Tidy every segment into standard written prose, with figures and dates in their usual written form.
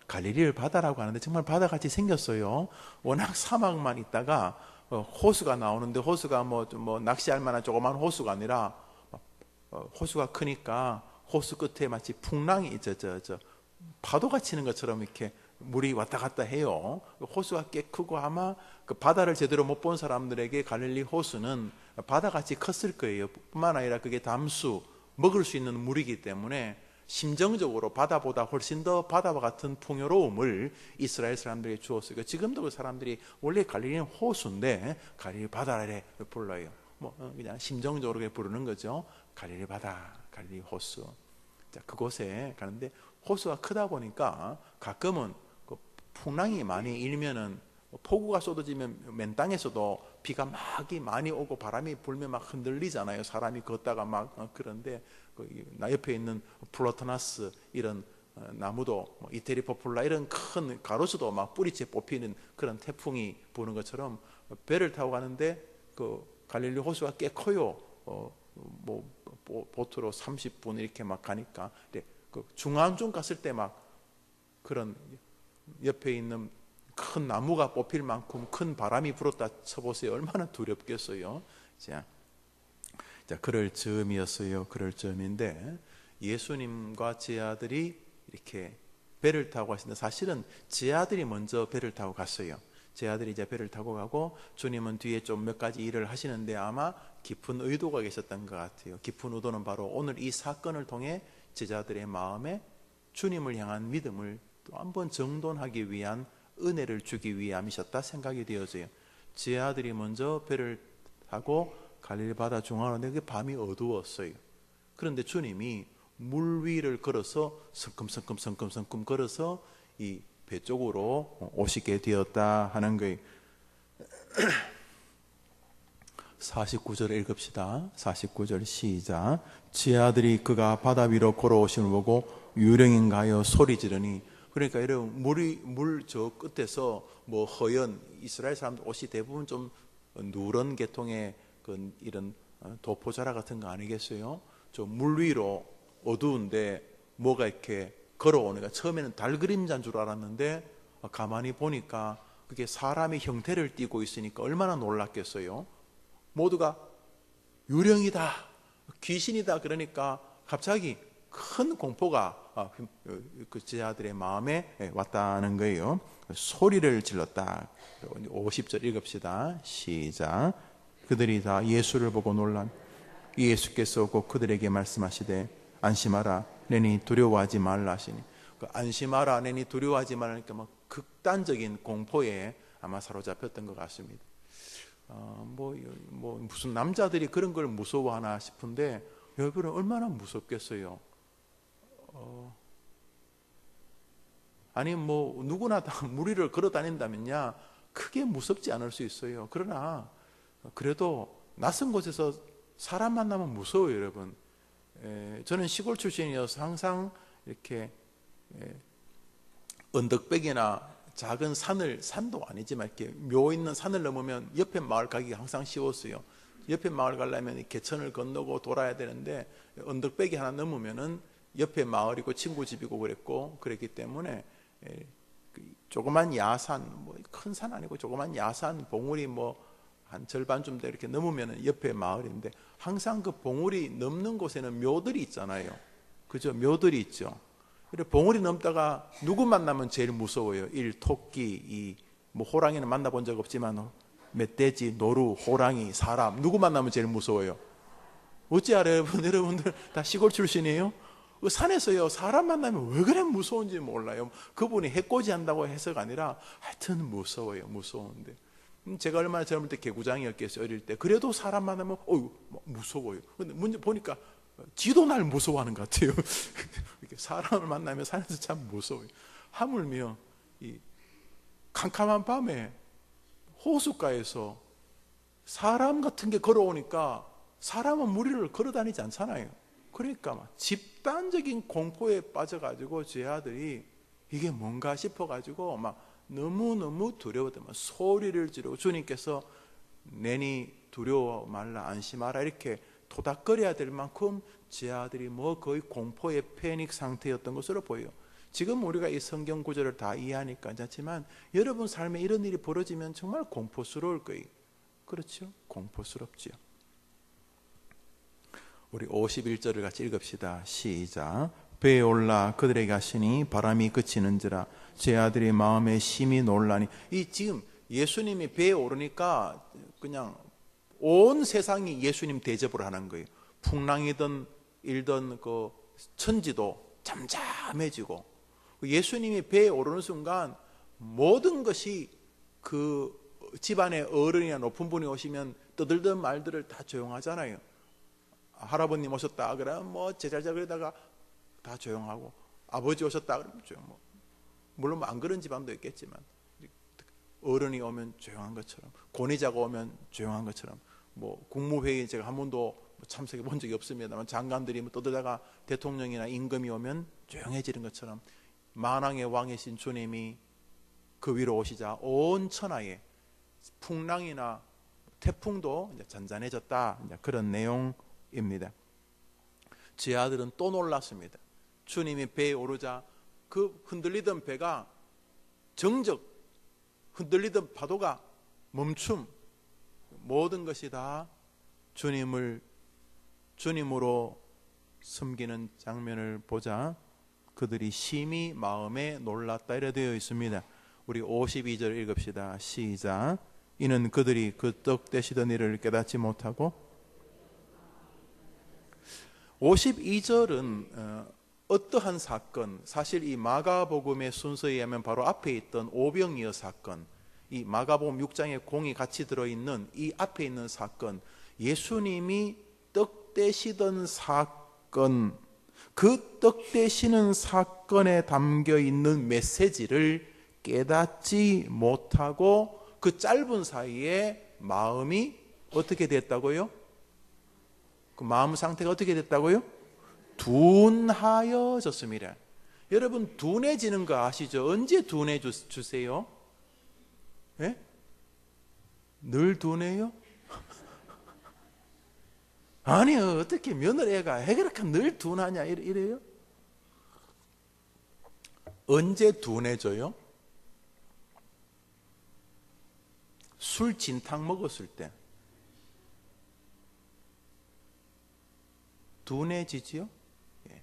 갈릴리를 바다라고 하는데 정말 바다같이 생겼어요. 워낙 사막만 있다가 호수가 나오는데 호수가 뭐 낚시할 만한 조그만 호수가 아니라 호수가 크니까 호수 끝에 마치 풍랑이 파도가 치는 것처럼 이렇게 물이 왔다 갔다 해요. 호수가 꽤 크고 아마 그 바다를 제대로 못 본 사람들에게 갈릴리 호수는 바다같이 컸을 거예요. 뿐만 아니라 그게 담수, 먹을 수 있는 물이기 때문에 심정적으로 바다보다 훨씬 더 바다와 같은 풍요로움을 이스라엘 사람들에게 주었어요. 지금도 그 사람들이 원래 갈릴리는 호수인데 갈릴리 바다를 불러요. 그냥 심정적으로 부르는 거죠. 갈릴리 바다, 갈릴리 호수. 자, 그곳에 가는데 호수가 크다 보니까 가끔은 그 풍랑이 많이 일면은 폭우가 쏟아지면 맨 땅에서도 비가 막 많이 오고 바람이 불면 막 흔들리잖아요. 사람이 걷다가 막 그런데 나 옆에 있는 플로토나스 이런 나무도 이태리 포플라 이런 큰 가로수도 막 뿌리채 뽑히는 그런 태풍이 부는 것처럼 배를 타고 가는데 그 갈릴리 호수가 꽤 커요. 보트로 30분 이렇게 막 가니까 그 중앙쯤 갔을 때 막 그런 옆에 있는 큰 나무가 뽑힐 만큼 큰 바람이 불었다 쳐보세요. 얼마나 두렵겠어요. 자, 그럴 즈음이었어요. 그럴 즈음인데 예수님과 제 아들이 이렇게 배를 타고 가시는데 사실은 제 아들이 먼저 배를 타고 갔어요. 제 아들이 이제 배를 타고 가고 주님은 뒤에 좀 몇 가지 일을 하시는데 아마 깊은 의도가 계셨던 것 같아요. 깊은 의도는 바로 오늘 이 사건을 통해 제자들의 마음에 주님을 향한 믿음을 또 한번 정돈하기 위한 은혜를 주기 위함이셨다 생각이 되어져요. 제 아들이 먼저 배를 타고 갈릴리 바다 중앙으로 그 밤이 어두웠어요. 그런데 주님이 물 위를 걸어서 성큼성큼 걸어서 이 배 쪽으로 오시게 되었다 하는 거예요. 49절 읽읍시다. 49절 시작. 제 아들이 그가 바다 위로 걸어오심을 보고 유령인가 하여 소리 지르니. 그러니까 여러분 물 저 끝에서 뭐 허연 이스라엘 사람들 옷이 대부분 좀 누런 계통의 이런 도포자라 같은 거 아니겠어요? 저 물 위로 어두운데 뭐가 이렇게 걸어오니까 처음에는 달 그림자인 줄 알았는데 가만히 보니까 그게 사람의 형태를 띠고 있으니까 얼마나 놀랐겠어요. 모두가 유령이다, 귀신이다 그러니까 갑자기 큰 공포가 그 제자들의 마음에 왔다는 거예요. 소리를 질렀다. 50절 읽읍시다. 시작. 그들이 다 예수를 보고 놀란. 예수께서 곧 그들에게 말씀하시되 안심하라 내니 두려워하지 말라 하시니. 그 안심하라 내니 두려워하지 말라니까 막 극단적인 공포에 아마 사로잡혔던 것 같습니다. 무슨 남자들이 그런 걸 무서워하나 싶은데 여러분은 얼마나 무섭겠어요. 아니 누구나 다 물 위를 걸어 다닌다면야 크게 무섭지 않을 수 있어요. 그러나 그래도 낯선 곳에서 사람 만나면 무서워요, 여러분. 저는 시골 출신이어서 항상 이렇게 언덕백이나 작은 산도 아니지만 이렇게 묘 있는 산을 넘으면 옆에 마을 가기가 항상 쉬웠어요. 옆에 마을 가려면 개천을 건너고 돌아야 되는데 언덕백이 하나 넘으면은 옆에 마을이고 친구 집이고 그랬기 때문에 조그만 야산, 큰 산 아니고 조그만 야산 봉우리 한 절반쯤 돼 이렇게 넘으면 옆에 마을인데 항상 그 봉우리 넘는 곳에는 묘들이 있잖아요. 그죠? 묘들이 있죠. 그래 봉우리 넘다가 누구 만나면 제일 무서워요? 토끼, 호랑이는 만나본 적 없지만 멧돼지, 노루, 호랑이, 사람 누구 만나면 제일 무서워요? 어찌 알아요? 여러분들 다 시골 출신이에요? 그 산에서요 사람 만나면 왜 그래 무서운지 몰라요. 그분이 해코지 한다고 해서가 아니라 하여튼 무서워요. 무서운데 제가 얼마나 젊을 때 개구장이었겠어요. 어릴 때. 그래도 사람 만나면 무서워요. 근데 문제 보니까 지도 날 무서워하는 것 같아요. 사람을 만나면 산에서 참 무서워요. 하물며 이 캄캄한 밤에 호숫가에서 사람 같은 게 걸어오니까 사람은 물 위를 걸어 다니지 않잖아요. 그러니까 막 집단적인 공포에 빠져가지고 제 아들이 이게 뭔가 싶어가지고 막 너무너무 두려웠던 소리를 지르고 주님께서 내니 두려워 말라 안심하라 이렇게 토닥거려야 될 만큼 제 아들이 거의 공포의 패닉 상태였던 것으로 보여요. 지금 우리가 이 성경 구절을 다 이해하니까 괜찮지만 여러분 삶에 이런 일이 벌어지면 정말 공포스러울 거예요. 그렇죠? 공포스럽지요. 우리 51절을 같이 읽읍시다. 시작. 배에 올라 그들에게 하시니 바람이 그치는지라 제 아들이 마음에 심히 놀라니. 이 지금 예수님이 배에 오르니까 그냥 온 세상이 예수님 대접을 하는 거예요. 풍랑이든 일든 그 천지도 잠잠해지고, 예수님이 배에 오르는 순간 모든 것이 그 집안의 어른이나 높은 분이 오시면 떠들던 말들을 다 조용하잖아요. 할아버님 오셨다 그러면 뭐 제자자 그러다가 다 조용하고, 아버지 오셨다 그러면 조용. 물론 안 그런 집안도 있겠지만 어른이 오면 조용한 것처럼, 권위자가 오면 조용한 것처럼, 뭐 국무회의 제가 한 번도 참석해 본 적이 없습니다만 장관들이 떠들다가 대통령이나 임금이 오면 조용해지는 것처럼 만왕의 왕이신 주님이 그 위로 오시자 온 천하에 풍랑이나 태풍도 이제 잔잔해졌다, 이제 그런 내용입니다. 제 아들은 또 놀랐습니다. 주님이 배에 오르자 그 흔들리던 배가 정적, 흔들리던 파도가 멈춤, 모든 것이 다 주님으로 섬기는 장면을 보자 그들이 심히 마음에 놀랐다 이래 되어 있습니다. 우리 52절 읽읍시다. 시작. 이는 그들이 그 떡 떼시던 일을 깨닫지 못하고. 52절은 어떠한 사건, 사실 이 마가복음의 순서에 의하면 바로 앞에 있던 오병이어 사건, 이 마가복음 6장에 공이 같이 들어있는 이 앞에 있는 사건, 예수님이 떡 떼시던 사건, 그 떡 떼시는 사건에 담겨있는 메시지를 깨닫지 못하고 그 짧은 사이에 마음이 어떻게 됐다고요? 그 마음 상태가 어떻게 됐다고요? 둔하여졌습니다. 여러분 둔해지는 거 아시죠? 언제 둔해주세요? 예? 늘 둔해요? 아니요, 어떻게 며느리가 그렇게 늘 둔하냐 이래요? 언제 둔해져요? 술 진탕 먹었을 때 둔해지지요? 예.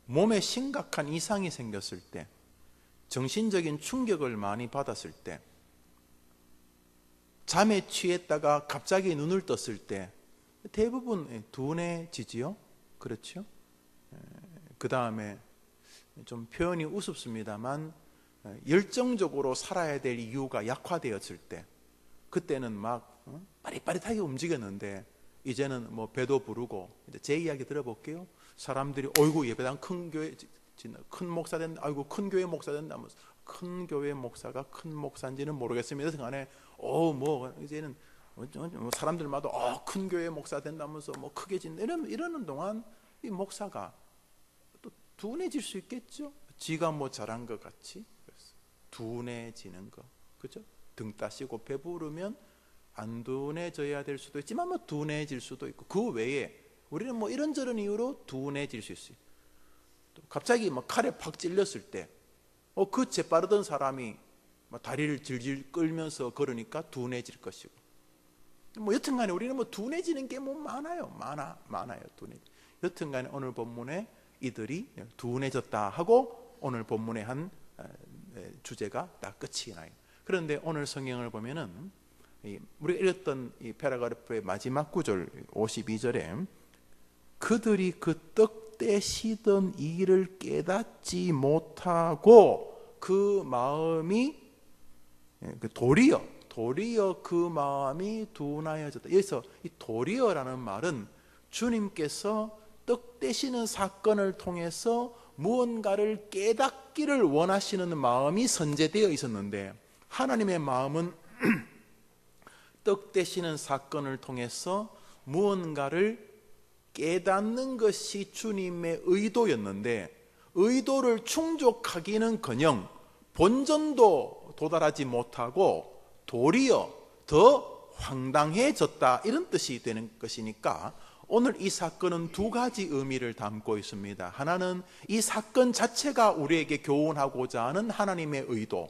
몸에 심각한 이상이 생겼을 때, 정신적인 충격을 많이 받았을 때, 잠에 취했다가 갑자기 눈을 떴을 때 대부분 둔해지지요? 그렇죠? 그 다음에 좀 표현이 우습습니다만 열정적으로 살아야 될 이유가 약화되었을 때, 그때는 막 빠릿빠릿하게 움직였는데 이제는 뭐 배도 부르고. 제 이야기 들어볼게요. 사람들이 어이구 예배당 큰 교회 큰 목사 된다, 아이고 큰 교회 목사 된다면서. 큰 교회 목사가 큰 목사인지는 모르겠습니다. 간에 뭐 이제는 사람들마다 큰 교회 목사 된다면서 뭐 크게 진다 이러는 동안 이 목사가 또 둔해질 수 있겠죠. 지가 뭐 잘한 것 같이. 둔해지는 거, 그죠? 등 따시고 배부르면 안 둔해져야 될 수도 있지만 뭐 둔해질 수도 있고, 그 외에 우리는 뭐 이런저런 이유로 둔해질 수 있어요. 또 갑자기 뭐 칼에 팍 찔렸을 때 그 재빠르던 사람이 다리를 질질 끌면서 걸으니까 둔해질 것이고, 뭐 여튼간에 우리는 뭐 둔해지는 게 뭐 많아요. 많아요. 여튼간에 오늘 본문에 이들이 둔해졌다 하고 오늘 본문의 한 주제가 딱 끝이 나요. 그런데 오늘 성경을 보면은 우리가 읽었던 이 패라그래프의 마지막 구절 52절에 그들이 그 떡 떼시던 일을 깨닫지 못하고 그 마음이 도리어 그 마음이 둔하여졌다. 여기서 이 도리어라는 말은 주님께서 떡 떼시는 사건을 통해서 무언가를 깨닫기를 원하시는 마음이 선재되어 있었는데, 하나님의 마음은 떡 떼시는 사건을 통해서 무언가를 깨닫는 것이 주님의 의도였는데, 의도를 충족하기는커녕 본전도 도달하지 못하고 도리어 더 황당해졌다, 이런 뜻이 되는 것이니까 오늘 이 사건은 두 가지 의미를 담고 있습니다. 하나는 이 사건 자체가 우리에게 교훈하고자 하는 하나님의 의도,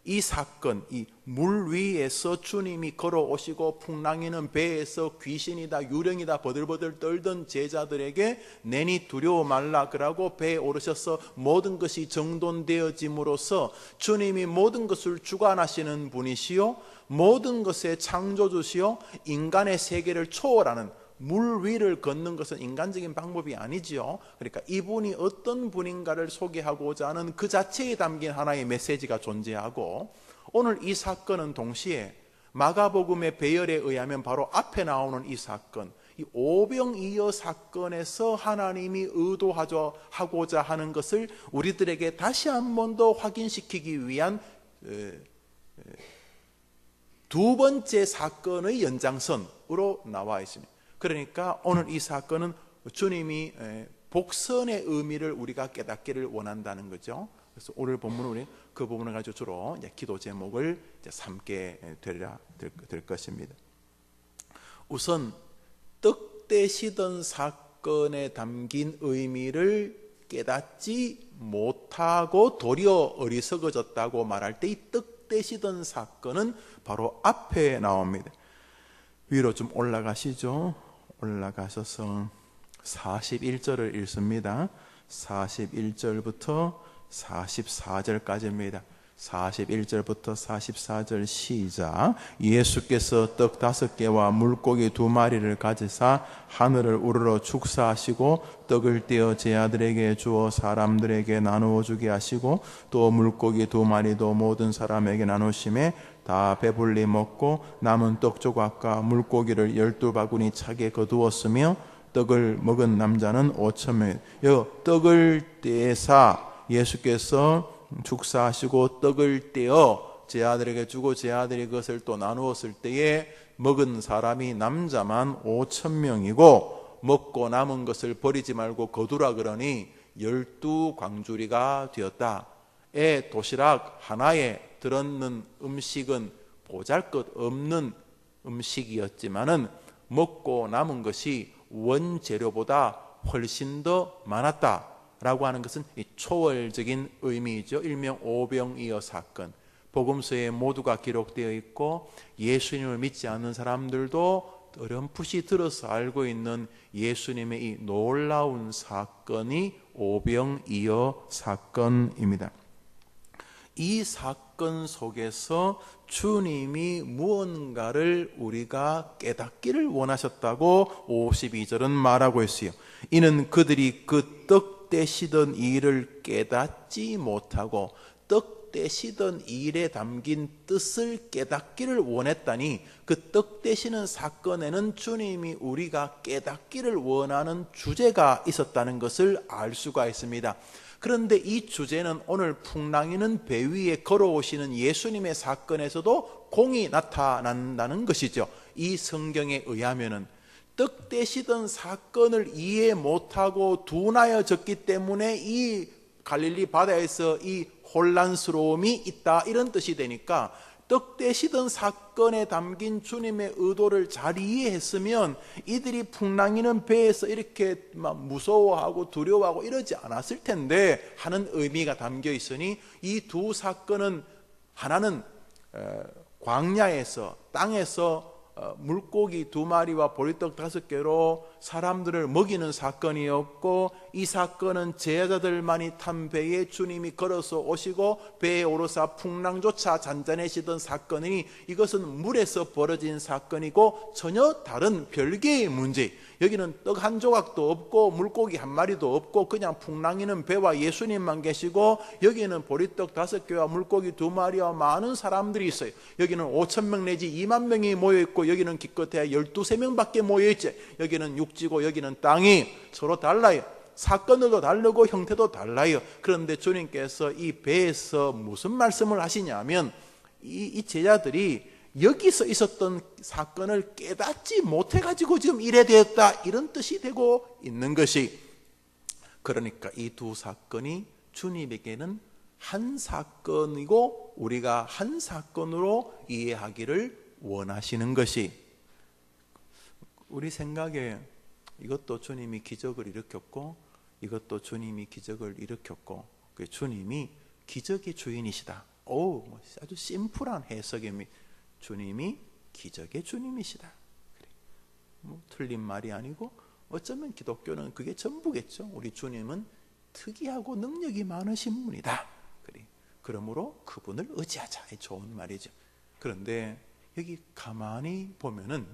이 사건, 이 물 위에서 주님이 걸어오시고 풍랑이는 배에서 귀신이다 유령이다 버들버들 떨던 제자들에게 내니 두려워 말라 그러고 배에 오르셔서 모든 것이 정돈되어짐으로써 주님이 모든 것을 주관하시는 분이시요 모든 것의 창조주시요 인간의 세계를 초월하는, 물 위를 걷는 것은 인간적인 방법이 아니지요. 그러니까 이분이 어떤 분인가를 소개하고자 하는 그 자체에 담긴 하나의 메시지가 존재하고, 오늘 이 사건은 동시에 마가복음의 배열에 의하면 바로 앞에 나오는 이 사건, 이 오병이어 사건에서 하나님이 의도하고자 하는 것을 우리들에게 다시 한 번 더 확인시키기 위한 두 번째 사건의 연장선으로 나와 있습니다. 그러니까 오늘 이 사건은 주님이 복선의 의미를 우리가 깨닫기를 원한다는 거죠. 그래서 오늘 본문은 우리 그 부분을 가지고 주로 이제 기도 제목을 이제 삼게 될 것입니다. 우선 떡 떼시던 사건에 담긴 의미를 깨닫지 못하고 도리어 어리석어졌다고 말할 때 이 떡 떼시던 사건은 바로 앞에 나옵니다. 위로 좀 올라가시죠. 올라가셔서 41절을 읽습니다. 41절부터 44절까지입니다. 41절부터 44절 시작. 예수께서 떡 5개와 물고기 2마리를 가지사 하늘을 우러러 축사하시고 떡을 떼어 제자들에게 주어 사람들에게 나누어 주게 하시고 또 물고기 2마리도 모든 사람에게 나누심에 다 배불리 먹고 남은 떡 조각과 물고기를 12바구니 차게 거두었으며 떡을 먹은 남자는 5,000명. 떡을 떼사 예수께서 축사하시고 떡을 떼어 제자들에게 주고 제자들이 그것을 또 나누었을 때에 먹은 사람이 남자만 5,000명이고 먹고 남은 것을 버리지 말고 거두라 그러니 12광주리가 되었다. 도시락 하나에 들었는 음식은 보잘것없는 음식이었지만은 먹고 남은 것이 원재료보다 훨씬 더 많았다라고 하는 것은 이 초월적인 의미이죠. 일명 오병이어 사건. 복음서에 모두가 기록되어 있고 예수님을 믿지 않는 사람들도 어렴풋이 들어서 알고 있는 예수님의 이 놀라운 사건이 오병이어 사건입니다. 이 사건 속에서 주님이 무언가를 우리가 깨닫기를 원하셨다고 52절은 말하고 있어요. 이는 그들이 그 떡 떼시던 일을 깨닫지 못하고 떡 떼시던 일에 담긴 뜻을 깨닫기를 원했다니, 그 떡 떼시는 사건에는 주님이 우리가 깨닫기를 원하는 주제가 있었다는 것을 알 수가 있습니다. 그런데 이 주제는 오늘 풍랑이는 배 위에 걸어오시는 예수님의 사건에서도 공히 나타난다는 것이죠. 이 성경에 의하면은 떡 떼시던 사건을 이해 못하고 둔하여졌기 때문에 이 갈릴리 바다에서 이 혼란스러움이 있다, 이런 뜻이 되니까 떡 떼시던 사건에 담긴 주님의 의도를 잘 이해했으면 이들이 풍랑이는 배에서 이렇게 막 무서워하고 두려워하고 이러지 않았을 텐데 하는 의미가 담겨 있으니, 이 두 사건은 하나는 광야에서 땅에서 물고기 2마리와 보리떡 5개로 사람들을 먹이는 사건이었고, 이 사건은 제자들만이 탄 배에 주님이 걸어서 오시고 배에 오르사 풍랑조차 잔잔해지던 사건이니 이것은 물에서 벌어진 사건이고 전혀 다른 별개의 문제. 여기는 떡 한 조각도 없고 물고기 1마리도 없고 그냥 풍랑이는 배와 예수님만 계시고, 여기는 보리떡 5개와 물고기 2마리와 많은 사람들이 있어요. 여기는 5,000명 내지 2만 명이 모여있고 여기는 기껏해야 12~13명밖에 모여있지. 여기는 육지고 여기는 땅이 서로 달라요. 사건들도 다르고 형태도 달라요. 그런데 주님께서 이 배에서 무슨 말씀을 하시냐면 이 제자들이 여기서 있었던 사건을 깨닫지 못해가지고 지금 이래 되었다, 이런 뜻이 되고 있는 것이, 그러니까 이 두 사건이 주님에게는 한 사건이고 우리가 한 사건으로 이해하기를 원하시는 것이, 우리 생각에 이것도 주님이 기적을 일으켰고 이것도 주님이 기적을 일으켰고 주님이 기적의 주인이시다. 아주 심플한 해석입니다. 주님이 기적의 주님이시다. 틀린 말이 아니고 어쩌면 기독교는 그게 전부겠죠. 우리 주님은 특이하고 능력이 많으신 분이다. 그러므로 그분을 의지하자. 좋은 말이죠. 그런데 여기 가만히 보면은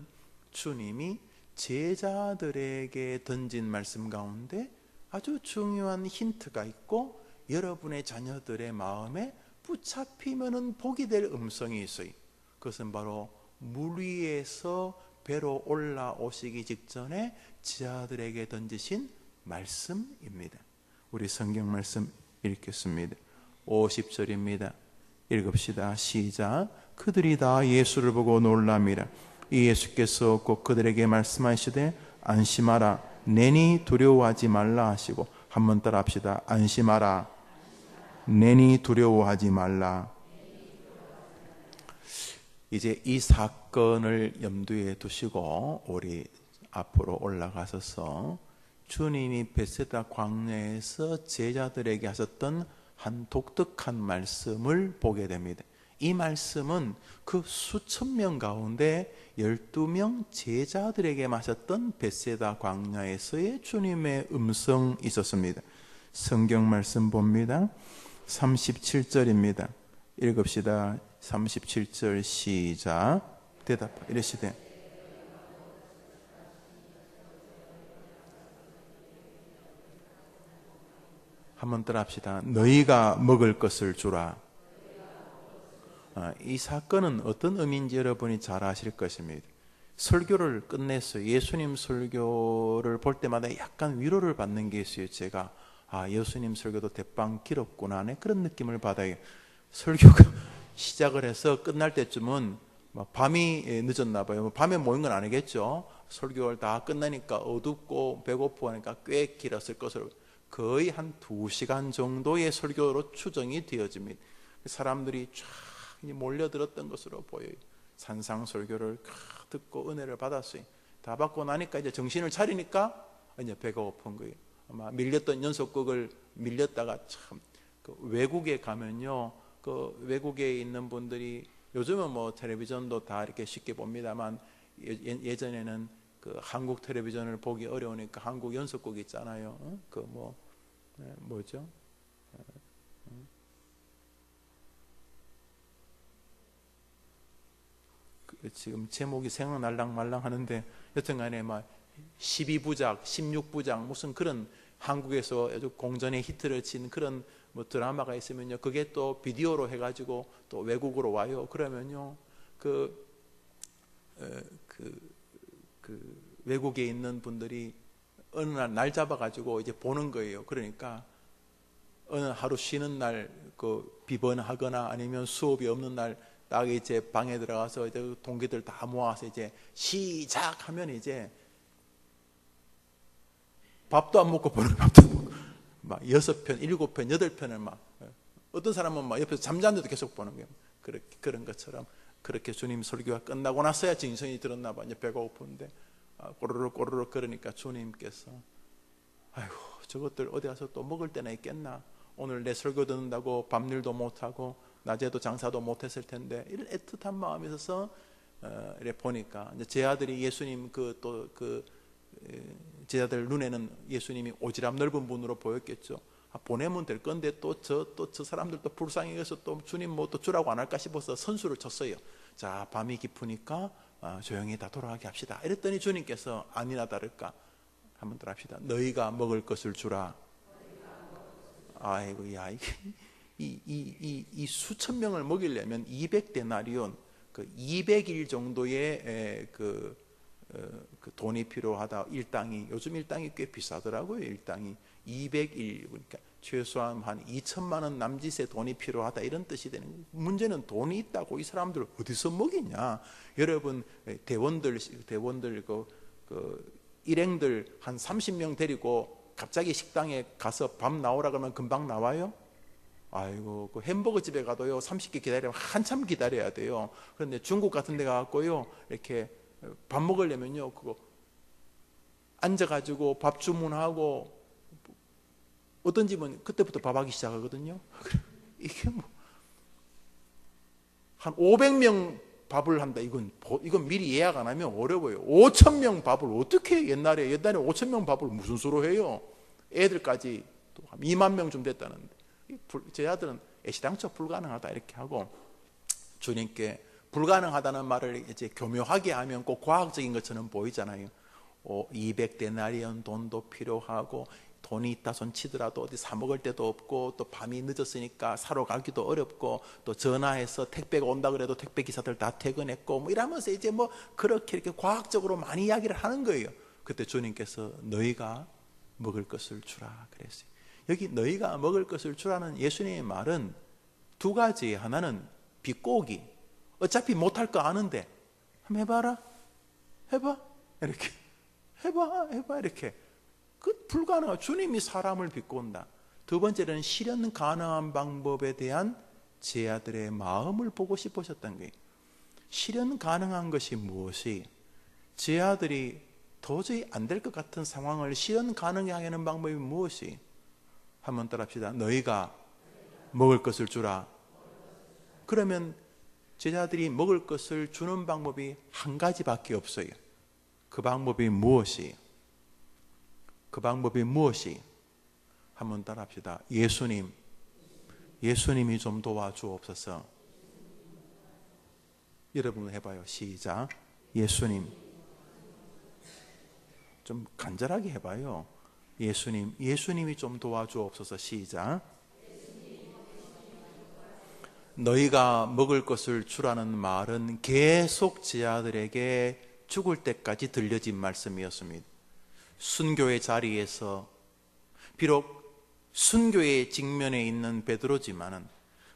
주님이 제자들에게 던진 말씀 가운데 아주 중요한 힌트가 있고 여러분의 자녀들의 마음에 붙잡히면은 복이 될 음성이 있어요. 그것은 바로 물 위에서 배로 올라오시기 직전에 제자들에게 던지신 말씀입니다. 우리 성경 말씀 읽겠습니다. 50절입니다. 읽읍시다. 시작. 그들이 다 예수를 보고 놀랍니다. 이 예수께서 곧 그들에게 말씀하시되 안심하라 내니 두려워하지 말라 하시고, 한번 따라 합시다. 안심하라 내니 두려워하지 말라. 이제 이 사건을 염두에 두시고 우리 앞으로 올라가셔서 주님이 베세다 광야에서 제자들에게 하셨던 한 독특한 말씀을 보게 됩니다. 이 말씀은 그 수천 명 가운데 12명 제자들에게 마셨던 베세다 광야에서의 주님의 음성이 있었습니다. 성경 말씀 봅니다. 37절입니다. 읽읍시다. 37절 시작. 대답 이르시되 한번 따라 합시다. 너희가 먹을 것을 주라. 이 사건은 어떤 의미인지 여러분이 잘 아실 것입니다. 설교를 끝냈어요. 예수님 설교를 볼 때마다 약간 위로를 받는 게 있어요. 제가 예수님 설교도 대빵 길었구나 그런 느낌을 받아요. 설교가 시작을 해서 끝날 때쯤은 밤이 늦었나 봐요. 밤에 모인 건 아니겠죠. 설교를 다 끝나니까 어둡고 배고프고 하니까 꽤 길었을 것으로 거의 한 2시간 정도의 설교로 추정이 되어집니다. 사람들이 쫙 몰려들었던 것으로 보여요. 산상설교를 듣고 은혜를 받았어요. 다 받고 나니까 이제 정신을 차리니까 이제 배가 고픈 거예요. 아마 밀렸던 연속극을 밀렸다가 참 외국에 가면요, 그 외국에 있는 분들이 요즘은 뭐 텔레비전도 다 이렇게 쉽게 봅니다만 예전에는 그 한국 텔레비전을 보기 어려우니까 한국 연속극 있잖아요. 뭐죠? 지금 제목이 생각날랑 말랑 하는데 여튼간에 막 12부작, 16부작 무슨 그런 한국에서 아주 공전의 히트를 친 그런 뭐 드라마가 있으면요, 그게 또 비디오로 해가지고 또 외국으로 와요. 그러면요, 그 외국에 있는 분들이 어느 날 잡아가지고 이제 보는 거예요. 그러니까 어느 하루 쉬는 날 비번하거나 아니면 수업이 없는 날 딱 이제 방에 들어가서 이제 동기들 다 모아서 이제 시작하면 이제 밥도 안 먹고 보는 밥도 안 먹고 막 6편, 7편, 8편을 막 어떤 사람은 막 옆에서 잠자는데도 계속 보는 거예요. 그런 것처럼 그렇게 주님 설교가 끝나고 나서야 진성이 들었나 봐. 이제 배가 고픈데 꼬르륵 그러니까 주님께서 아이고 저것들 어디 가서 또 먹을 때나 있겠나. 오늘 내 설교 듣는다고 밤일도 못하고 낮에도 장사도 못했을 텐데 이런 애틋한 마음이 있어서 이래 보니까 이제 제 아들이 예수님 제자들 눈에는 예수님이 오지랖 넓은 분으로 보였겠죠. 보내면 될 건데 또 저 사람들도 불쌍히 여겨서 또 주님 뭐 또 주라고 안 할까 싶어서 선수를 쳤어요. 자, 밤이 깊으니까 조용히 다 돌아가게 합시다. 이랬더니 주님께서 아니나 다를까 한번 더 합시다. 너희가 먹을 것을 주라. 아이고, 야, 이 수천 명을 먹이려면 200데나리온, 200일 정도의 그 돈이 필요하다. 일당이 요즘 일당이 꽤 비싸더라고요. 일당이 200일, 그러니까 최소한 한 2천만 원 남짓의 돈이 필요하다 이런 뜻이 되는 거예요. 문제는 돈이 있다고 이 사람들을 어디서 먹이냐. 여러분 대원들 일행들 한 30명 데리고 갑자기 식당에 가서 밥 나오라 그러면 금방 나와요? 아이고, 그 햄버거 집에 가도요 30개 기다리면 한참 기다려야 돼요. 그런데 중국 같은 데 가고요 이렇게 밥 먹으려면요 그거 앉아가지고 밥 주문하고, 어떤 집은 그때부터 밥하기 시작하거든요. 이게 뭐 한 500명 밥을 한다. 이건 미리 예약 안 하면 어려워요. 5,000명 밥을 어떻게 옛날에 5,000명 밥을 무슨 수로 해요? 애들까지 또 한 2만 명 좀 됐다는데, 제 아들은 애시당초 불가능하다 이렇게 하고, 주님께 불가능하다는 말을 이제 교묘하게 하면 꼭 과학적인 것처럼 보이잖아요. 200데나리온 돈도 필요하고, 돈이 있다 손 치더라도 어디 사 먹을 데도 없고, 또 밤이 늦었으니까 사러 가기도 어렵고, 또 전화해서 택배가 온다 그래도 택배 기사들 다 퇴근했고, 뭐 이러면서 이제 뭐 그렇게 이렇게 과학적으로 많이 이야기를 하는 거예요. 그때 주님께서 너희가 먹을 것을 주라 그랬어요. 여기 너희가 먹을 것을 주라는 예수님의 말은 두 가지. 하나는 비꼬기. 어차피 못할 거 아는데 한번 해봐라. 해봐. 이렇게 해봐 이렇게. 그 불가능한, 주님이 사람을 비꼰다. 두 번째는 실현 가능한 방법에 대한 제 아들의 마음을 보고 싶으셨던 거예요. 실현 가능한 것이 무엇이? 제 아들이 도저히 안 될 것 같은 상황을 실현 가능하게 하는 방법이 무엇이? 한번 따라합시다. 너희가 먹을 것을 주라. 그러면 제자들이 먹을 것을 주는 방법이 한 가지밖에 없어요. 그 방법이 무엇이? 그 방법이 무엇이? 한번 따라합시다. 예수님이 좀 도와주옵소서. 여러분 해봐요. 시작. 예수님. 좀 간절하게 해봐요. 예수님이 좀 도와주옵소서. 시작. 너희가 먹을 것을 주라는 말은 계속 제 아들에게 죽을 때까지 들려진 말씀이었습니다. 순교의 자리에서, 비록 순교의 직면에 있는 베드로지만은,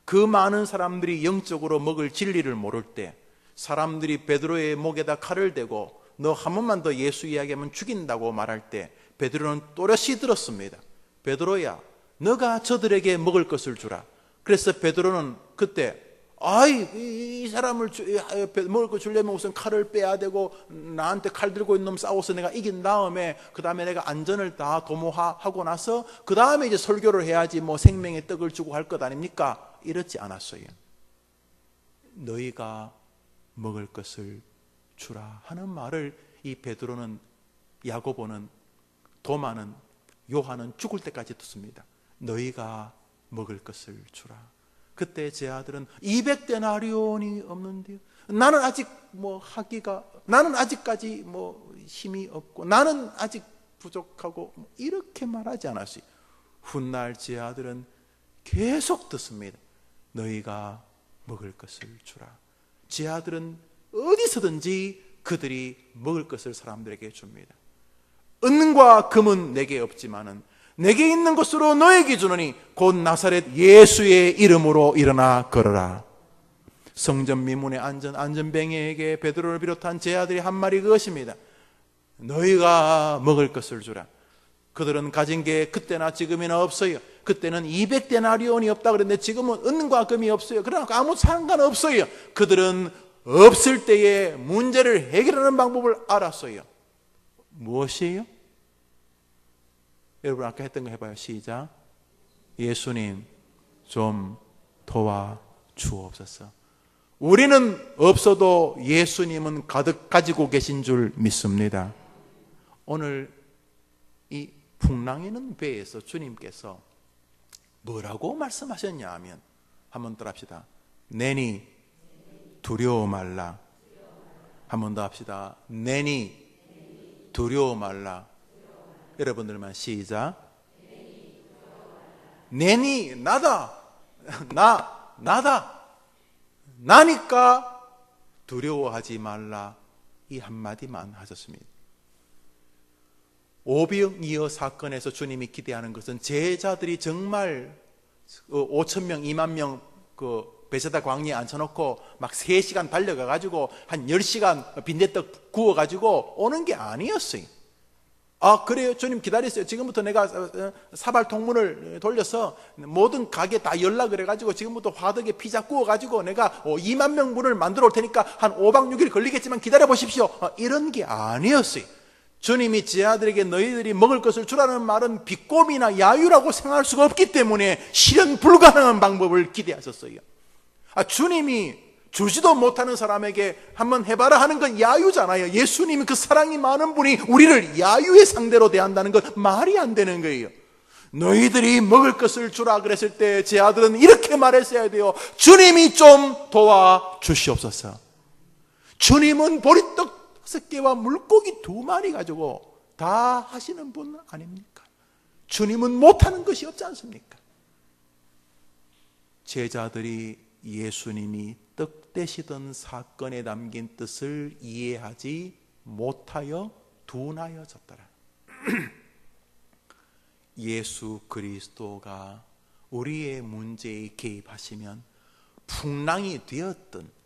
그 많은 사람들이 영적으로 먹을 진리를 모를 때 사람들이 베드로의 목에다 칼을 대고 너 한 번만 더 예수 이야기하면 죽인다고 말할 때 베드로는 또렷이 들었습니다. 베드로야, 너가 저들에게 먹을 것을 주라. 그래서 베드로는 그때 이 사람을 먹을 거 주려면 우선 칼을 빼야 되고, 나한테 칼 들고 있는 놈 싸워서 내가 이긴 다음에 그 다음에 내가 안전을 다 도모하고 나서 그 다음에 이제 설교를 해야지 뭐 생명의 떡을 주고 할 것 아닙니까? 이렇지 않았어요. 너희가 먹을 것을 주라 하는 말을 이 베드로는, 야고보는, 도마는, 요한은 죽을 때까지 듣습니다. 너희가 먹을 것을 주라. 그때 제 아들은 200데나리온이 없는데요. 나는 아직 나는 아직까지 힘이 없고, 나는 아직 부족하고, 이렇게 말하지 않았어요. 훗날 제 아들은 계속 듣습니다. 너희가 먹을 것을 주라. 제 아들은 어디서든지 그들이 먹을 것을 사람들에게 줍니다. 은과 금은 내게 없지만은 내게 있는 것으로 너에게 주노니 곧 나사렛 예수의 이름으로 일어나 걸어라. 성전 미문에 앉은 안전뱅이에게 베드로를 비롯한 제 아들이 한 말이 그것입니다. 너희가 먹을 것을 주라. 그들은 가진 게 그때나 지금이나 없어요. 그때는 200데나리온이 없다 그랬는데 지금은 은과 금이 없어요. 그러나 아무 상관없어요. 그들은 없을 때에 문제를 해결하는 방법을 알았어요. 무엇이에요? 여러분 아까 했던 거 해봐요. 시작. 예수님 좀 도와주옵소서. 우리는 없어도 예수님은 가득 가지고 계신 줄 믿습니다. 오늘 이 풍랑이는 배에서 주님께서 뭐라고 말씀하셨냐 하면, 한번 더 합시다. 내니 두려워 말라. 한번 더 합시다. 내니 두려워 말라. 여러분들만 시작. 내니 나다. 나다. 나니까 두려워하지 말라. 이 한마디만 하셨습니다. 오병이어 사건에서 주님이 기대하는 것은 제자들이 정말 5,000명, 2만 명 베세다 광야에 앉혀놓고 막 3시간 달려가가지고 한 10시간 빈대떡 구워가지고 오는 게 아니었어요. 그래요? 주님 기다리세요. 지금부터 내가 사발 통문을 돌려서 모든 가게 다 연락을 해가지고 지금부터 화덕에 피자 구워가지고 내가 2만 명분을 만들어 올 테니까 한 5박 6일 걸리겠지만 기다려 보십시오. 이런 게 아니었어요. 주님이 제 아들에게 너희들이 먹을 것을 주라는 말은 비꼼이나 야유라고 생각할 수가 없기 때문에 실현 불가능한 방법을 기대하셨어요. 주님이 주지도 못하는 사람에게 한번 해봐라 하는 건 야유잖아요. 예수님이 그 사랑이 많은 분이 우리를 야유의 상대로 대한다는 건 말이 안 되는 거예요. 너희들이 먹을 것을 주라 그랬을 때 제 아들은 이렇게 말했어야 돼요. 주님이 좀 도와주시옵소서. 주님은 보리떡 5개와 물고기 2마리 가지고 다 하시는 분 아닙니까? 주님은 못하는 것이 없지 않습니까? 제자들이 예수님이 떡 떼시던 사건에 담긴 뜻을 이해하지 못하여 둔하여졌더라. 예수 그리스도가 우리의 문제에 개입하시면 풍랑이 되었던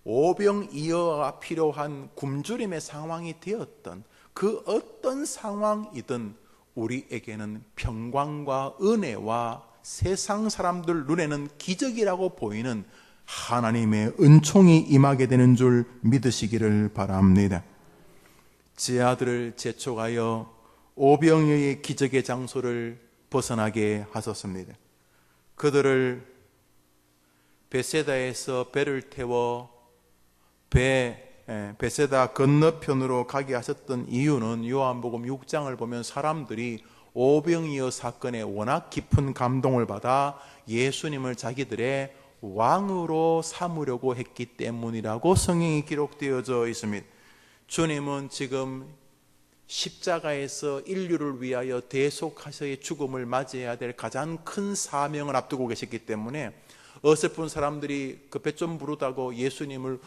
오병이어가 필요한 굶주림의 상황이 되었던 그 어떤 상황이든 우리에게는 평강과 은혜와 세상 사람들 눈에는 기적이라고 보이는 하나님의 은총이 임하게 되는 줄 믿으시기를 바랍니다. 제 아들을 재촉하여 오병이어의 기적의 장소를 벗어나게 하셨습니다. 그들을 베세다에서 배를 태워 베세다 건너편으로 가게 하셨던 이유는 요한복음 6장을 보면 사람들이 오병이어 사건에 워낙 깊은 감동을 받아 예수님을 자기들의 왕으로 삼으려고 했기 때문이라고 성경이 기록되어져 있습니다. 주님은 지금 십자가에서 인류를 위하여 대속하셔의 죽음을 맞이해야 될 가장 큰 사명을 앞두고 계셨기 때문에 어설픈 사람들이 그 배 좀 부르다고 예수님을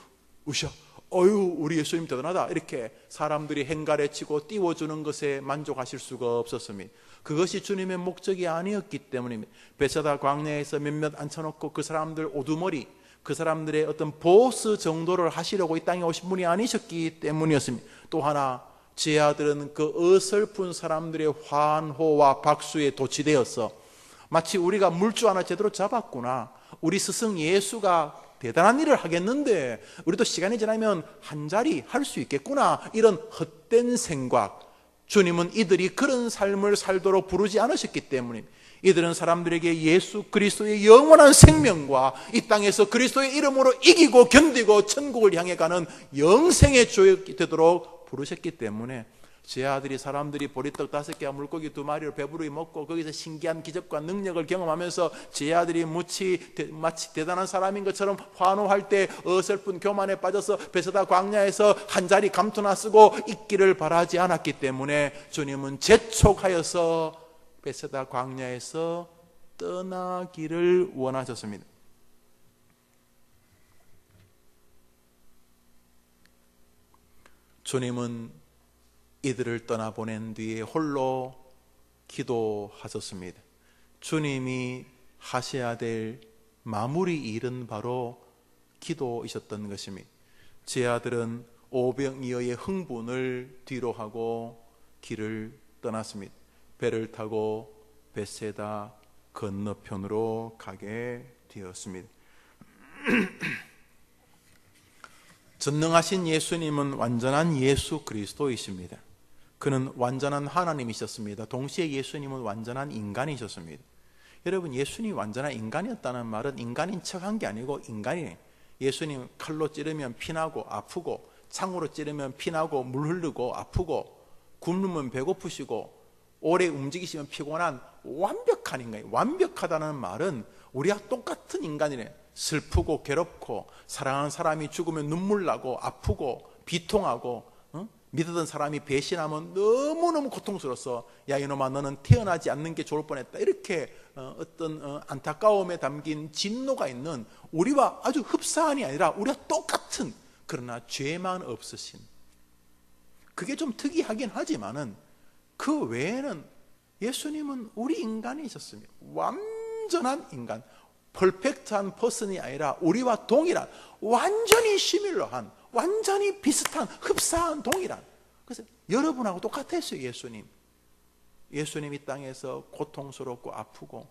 우셔 어유 우리 예수님 대단하다 이렇게 사람들이 행가래치고 띄워주는 것에 만족하실 수가 없었습니다. 그것이 주님의 목적이 아니었기 때문입니다. 베세다 광야에서 몇몇 앉혀놓고 그 사람들 오두머리 그 사람들의 어떤 보스 정도를 하시려고 이 땅에 오신 분이 아니셨기 때문이었습니다. 또 하나 제 아들은 그 어설픈 사람들의 환호와 박수에 도취되어서 마치 우리가 물주 하나 제대로 잡았구나, 우리 스승 예수가 대단한 일을 하겠는데 우리도 시간이 지나면 한 자리 할 수 있겠구나, 이런 헛된 생각, 주님은 이들이 그런 삶을 살도록 부르지 않으셨기 때문에 이들은 사람들에게 예수 그리스도의 영원한 생명과 이 땅에서 그리스도의 이름으로 이기고 견디고 천국을 향해 가는 영생의 조역이 되도록 부르셨기 때문에 제 아들이 사람들이 보리떡 5개와 물고기 2마리를 배부르게 먹고 거기서 신기한 기적과 능력을 경험하면서 제 아들이 마치 대단한 사람인 것처럼 환호할 때 어설픈 교만에 빠져서 베세다 광야에서 한 자리 감투나 쓰고 있기를 바라지 않았기 때문에 주님은 재촉하여서 베세다 광야에서 떠나기를 원하셨습니다. 주님은 이들을 떠나보낸 뒤에 홀로 기도하셨습니다. 주님이 하셔야 될 마무리 일은 바로 기도이셨던 것입니다. 제 아들은 오병이어의 흥분을 뒤로하고 길을 떠났습니다. 배를 타고 베세다 건너편으로 가게 되었습니다. 전능하신 예수님은 완전한 예수 그리스도이십니다. 그는 완전한 하나님이셨습니다. 동시에 예수님은 완전한 인간이셨습니다. 여러분, 예수님이 완전한 인간이었다는 말은 인간인 척한 게 아니고 인간이에요. 예수님 칼로 찌르면 피나고 아프고, 창으로 찌르면 피나고 물 흐르고 아프고, 굶으면 배고프시고, 오래 움직이시면 피곤한 완벽한 인간이에요. 완벽하다는 말은 우리와 똑같은 인간이래요. 슬프고 괴롭고, 사랑하는 사람이 죽으면 눈물 나고 아프고 비통하고, 믿었던 사람이 배신하면 너무너무 고통스러워서 야 이놈아 너는 태어나지 않는 게 좋을 뻔했다, 이렇게 어떤 안타까움에 담긴 진노가 있는 우리와 아주 흡사한이 아니라 우리와 똑같은, 그러나 죄만 없으신, 그게 좀 특이하긴 하지만은 그 외에는 예수님은 우리 인간이셨습니다. 완전한 인간, 퍼펙트한 퍼슨이 아니라 우리와 동일한, 완전히 시밀러한, 완전히 비슷한, 흡사한, 동일한. 그래서 여러분하고 똑같았어요. 예수님 이 땅에서 고통스럽고 아프고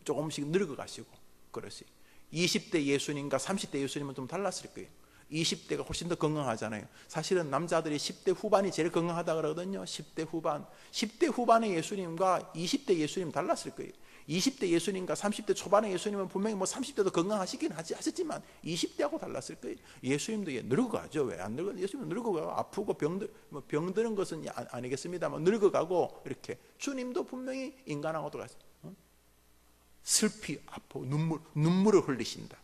조금씩 늙어가시고 그러시. 20대 예수님과 30대 예수님은 좀 달랐을 거예요. 20대가 훨씬 더 건강하잖아요. 사실은 남자들이 10대 후반이 제일 건강하다 그러거든요. 10대 후반. 10대 후반의 예수님과 20대 예수님 달랐을 거예요. 20대 예수님과 30대 초반의 예수님은 분명히 뭐 30대도 건강하시긴 하셨지만 20대하고 달랐을 거예요. 예수님도 늙어가죠. 왜 안 늙어? 예수님은 늙어가고 아프고 병드는 것은 아니겠습니다만 늙어가고 이렇게 주님도 분명히 인간하고 똑같아요. 슬피 아파 눈물을 흘리신다.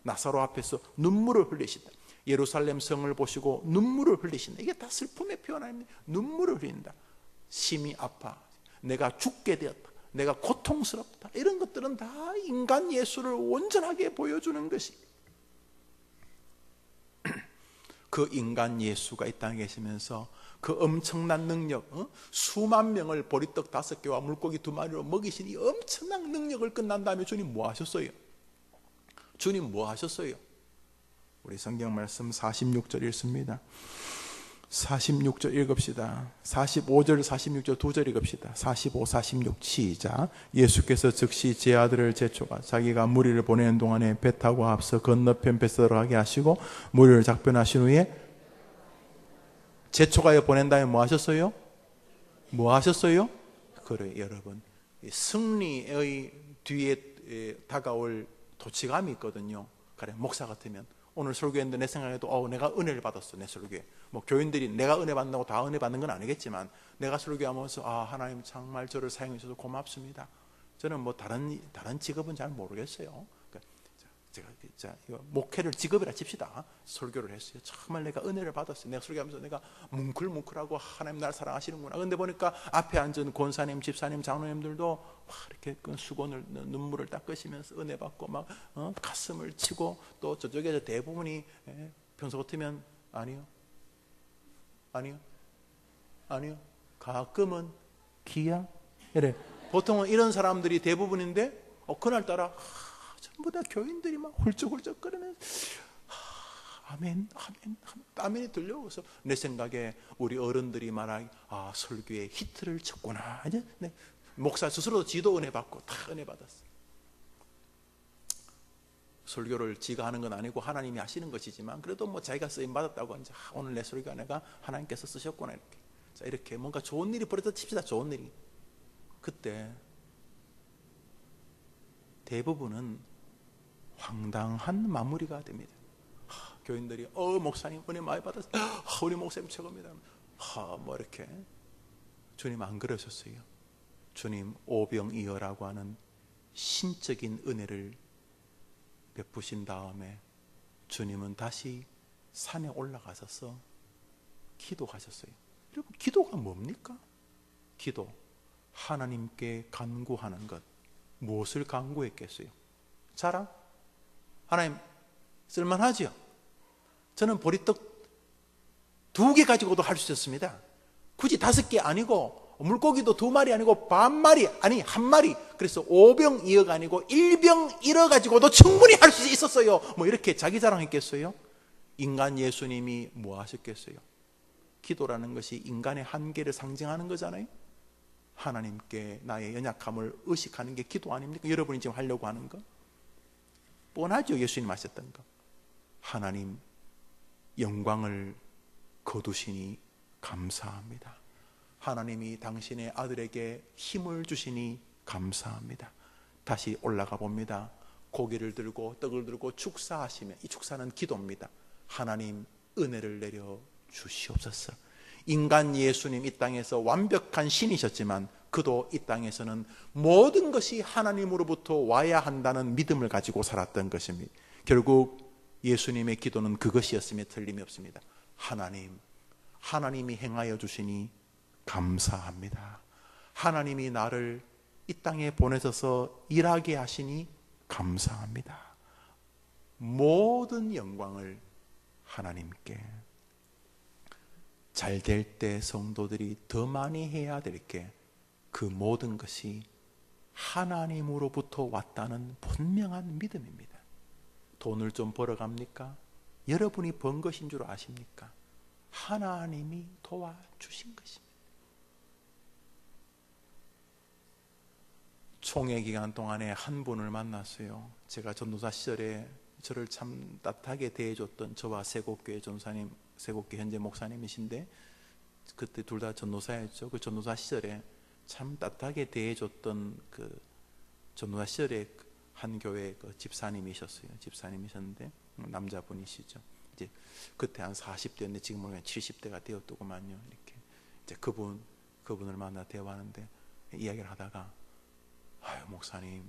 나사로 앞에서 눈물을 흘리신다. 예루살렘 성을 보시고 눈물을 흘리신다. 이게 다 슬픔의 표현 아닙니까? 눈물을 흘린다. 심히 아파. 내가 죽게 되었다. 내가 고통스럽다. 이런 것들은 다 인간 예수를 온전하게 보여주는 것이. 그 인간 예수가 이 땅에 계시면서 그 엄청난 능력, 수만 명을 보리떡 5개와 물고기 2마리로 먹이신 이 엄청난 능력을 끝난 다음에 주님 뭐 하셨어요? 주님 뭐 하셨어요? 우리 성경 말씀 46절 읽습니다. 46절 읽읍시다. 45절 46절 두 절 읽읍시다. 45, 46 시작. 예수께서 즉시 제 아들을 제초가 자기가 무리를 보내는 동안에 배 타고 앞서 건너편 뱃사로 가게 하시고 무리를 작변하신 후에 제초가에 보낸 다음에 뭐 하셨어요? 뭐 하셨어요? 그래 여러분, 승리의 뒤에 다가올 도치감이 있거든요. 그래 목사 같으면 오늘 설교했는데 내 생각에도 내가 은혜를 받았어. 내 설교에 뭐 교인들이 내가 은혜 받는다고 다 은혜 받는 건 아니겠지만 제가 설교하면서 하나님 정말 저를 사용해 주셔서 고맙습니다. 저는 뭐 다른 직업은 잘 모르겠어요. 제가 목회를 직업이라 칩시다. 설교를 했어요. 정말 내가 은혜를 받았어요. 내가 설교하면서 내가 뭉클뭉클하고 하나님 나를 사랑하시는구나. 근데 보니까 앞에 앉은 권사님, 집사님, 장로님들도 이렇게 수건을 눈물을 닦으시면서 은혜 받고 막 가슴을 치고 또 저쪽에서 대부분이 평소 같으면 아니요. 가끔은 기야. 이래. 보통은 이런 사람들이 대부분인데 그날따라 전부 다 교인들이 막 훌쩍훌쩍거리면서 아멘, 아멘, 아멘이 들려오서 내 생각에 우리 어른들이 말하기 설교에 히트를 쳤구나. 이제 목사 스스로도 지도 은혜 받고 다 은혜 받았어. 설교를 지가 하는 건 아니고 하나님이 하시는 것이지만 그래도 뭐 자기가 쓰임 받았다고 이제 오늘 내 설교가 내가 하나님께서 쓰셨구나 이렇게. 자 이렇게 뭔가 좋은 일이 벌어졌다 칩시다. 좋은 일이. 그때 대부분은 황당한 마무리가 됩니다. 교인들이 목사님 은혜 많이 받았어요. 우리 목사님 최고입니다. 뭐 이렇게. 주님 안 그러셨어요. 주님 오병이어라고 하는 신적인 은혜를 베푸신 다음에 주님은 다시 산에 올라가셔서 기도하셨어요. 여러분 기도가 뭡니까? 기도, 하나님께 간구하는 것. 무엇을 간구했겠어요? 자랑? 하나님 쓸만하지요? 저는 보리떡 2개 가지고도 할 수 있었습니다. 굳이 5개 아니고 물고기도 2마리 아니고 반마리 아니 1마리, 그래서 5병2억 아니고 1병1억 가지고도 충분히 할 수 있었어요. 뭐 이렇게 자기 자랑했겠어요? 인간 예수님이 뭐 하셨겠어요? 기도라는 것이 인간의 한계를 상징하는 거잖아요. 하나님께 나의 연약함을 의식하는 게 기도 아닙니까? 여러분이 지금 하려고 하는 거 뻔하죠. 예수님 하셨던 거. 하나님 영광을 거두시니 감사합니다. 하나님이 당신의 아들에게 힘을 주시니 감사합니다. 다시 올라가 봅니다. 고기를 들고 떡을 들고 축사하시면, 이 축사는 기도입니다. 하나님 은혜를 내려 주시옵소서. 인간 예수님 이 땅에서 완벽한 신이셨지만 그도 이 땅에서는 모든 것이 하나님으로부터 와야 한다는 믿음을 가지고 살았던 것입니다. 결국 예수님의 기도는 그것이었음에 틀림이 없습니다. 하나님이 행하여 주시니 감사합니다. 하나님이 나를 이 땅에 보내셔서 일하게 하시니 감사합니다. 모든 영광을 하나님께. 잘 될 때 성도들이 더 많이 해야 될 게 그 모든 것이 하나님으로부터 왔다는 분명한 믿음입니다. 돈을 좀 벌어갑니까? 여러분이 번 것인 줄 아십니까? 하나님이 도와주신 것입니다. 총회 기간 동안에 한 분을 만났어요. 제가 전도사 시절에 저를 참 따뜻하게 대해줬던 저와 세곡교회 전사님, 세곡교회 현재 목사님이신데 그때 둘 다 전도사였죠. 그 전도사 시절에 참 따뜻하게 대해줬던 그 전도사 시절에 한 교회 그 집사님이셨어요. 집사님이셨는데 남자분이시죠. 이제 그때 한 40대였는데 지금은 70대가 되었더구만요. 이렇게 이제 그분을 만나 대화하는데 이야기를 하다가 아유 목사님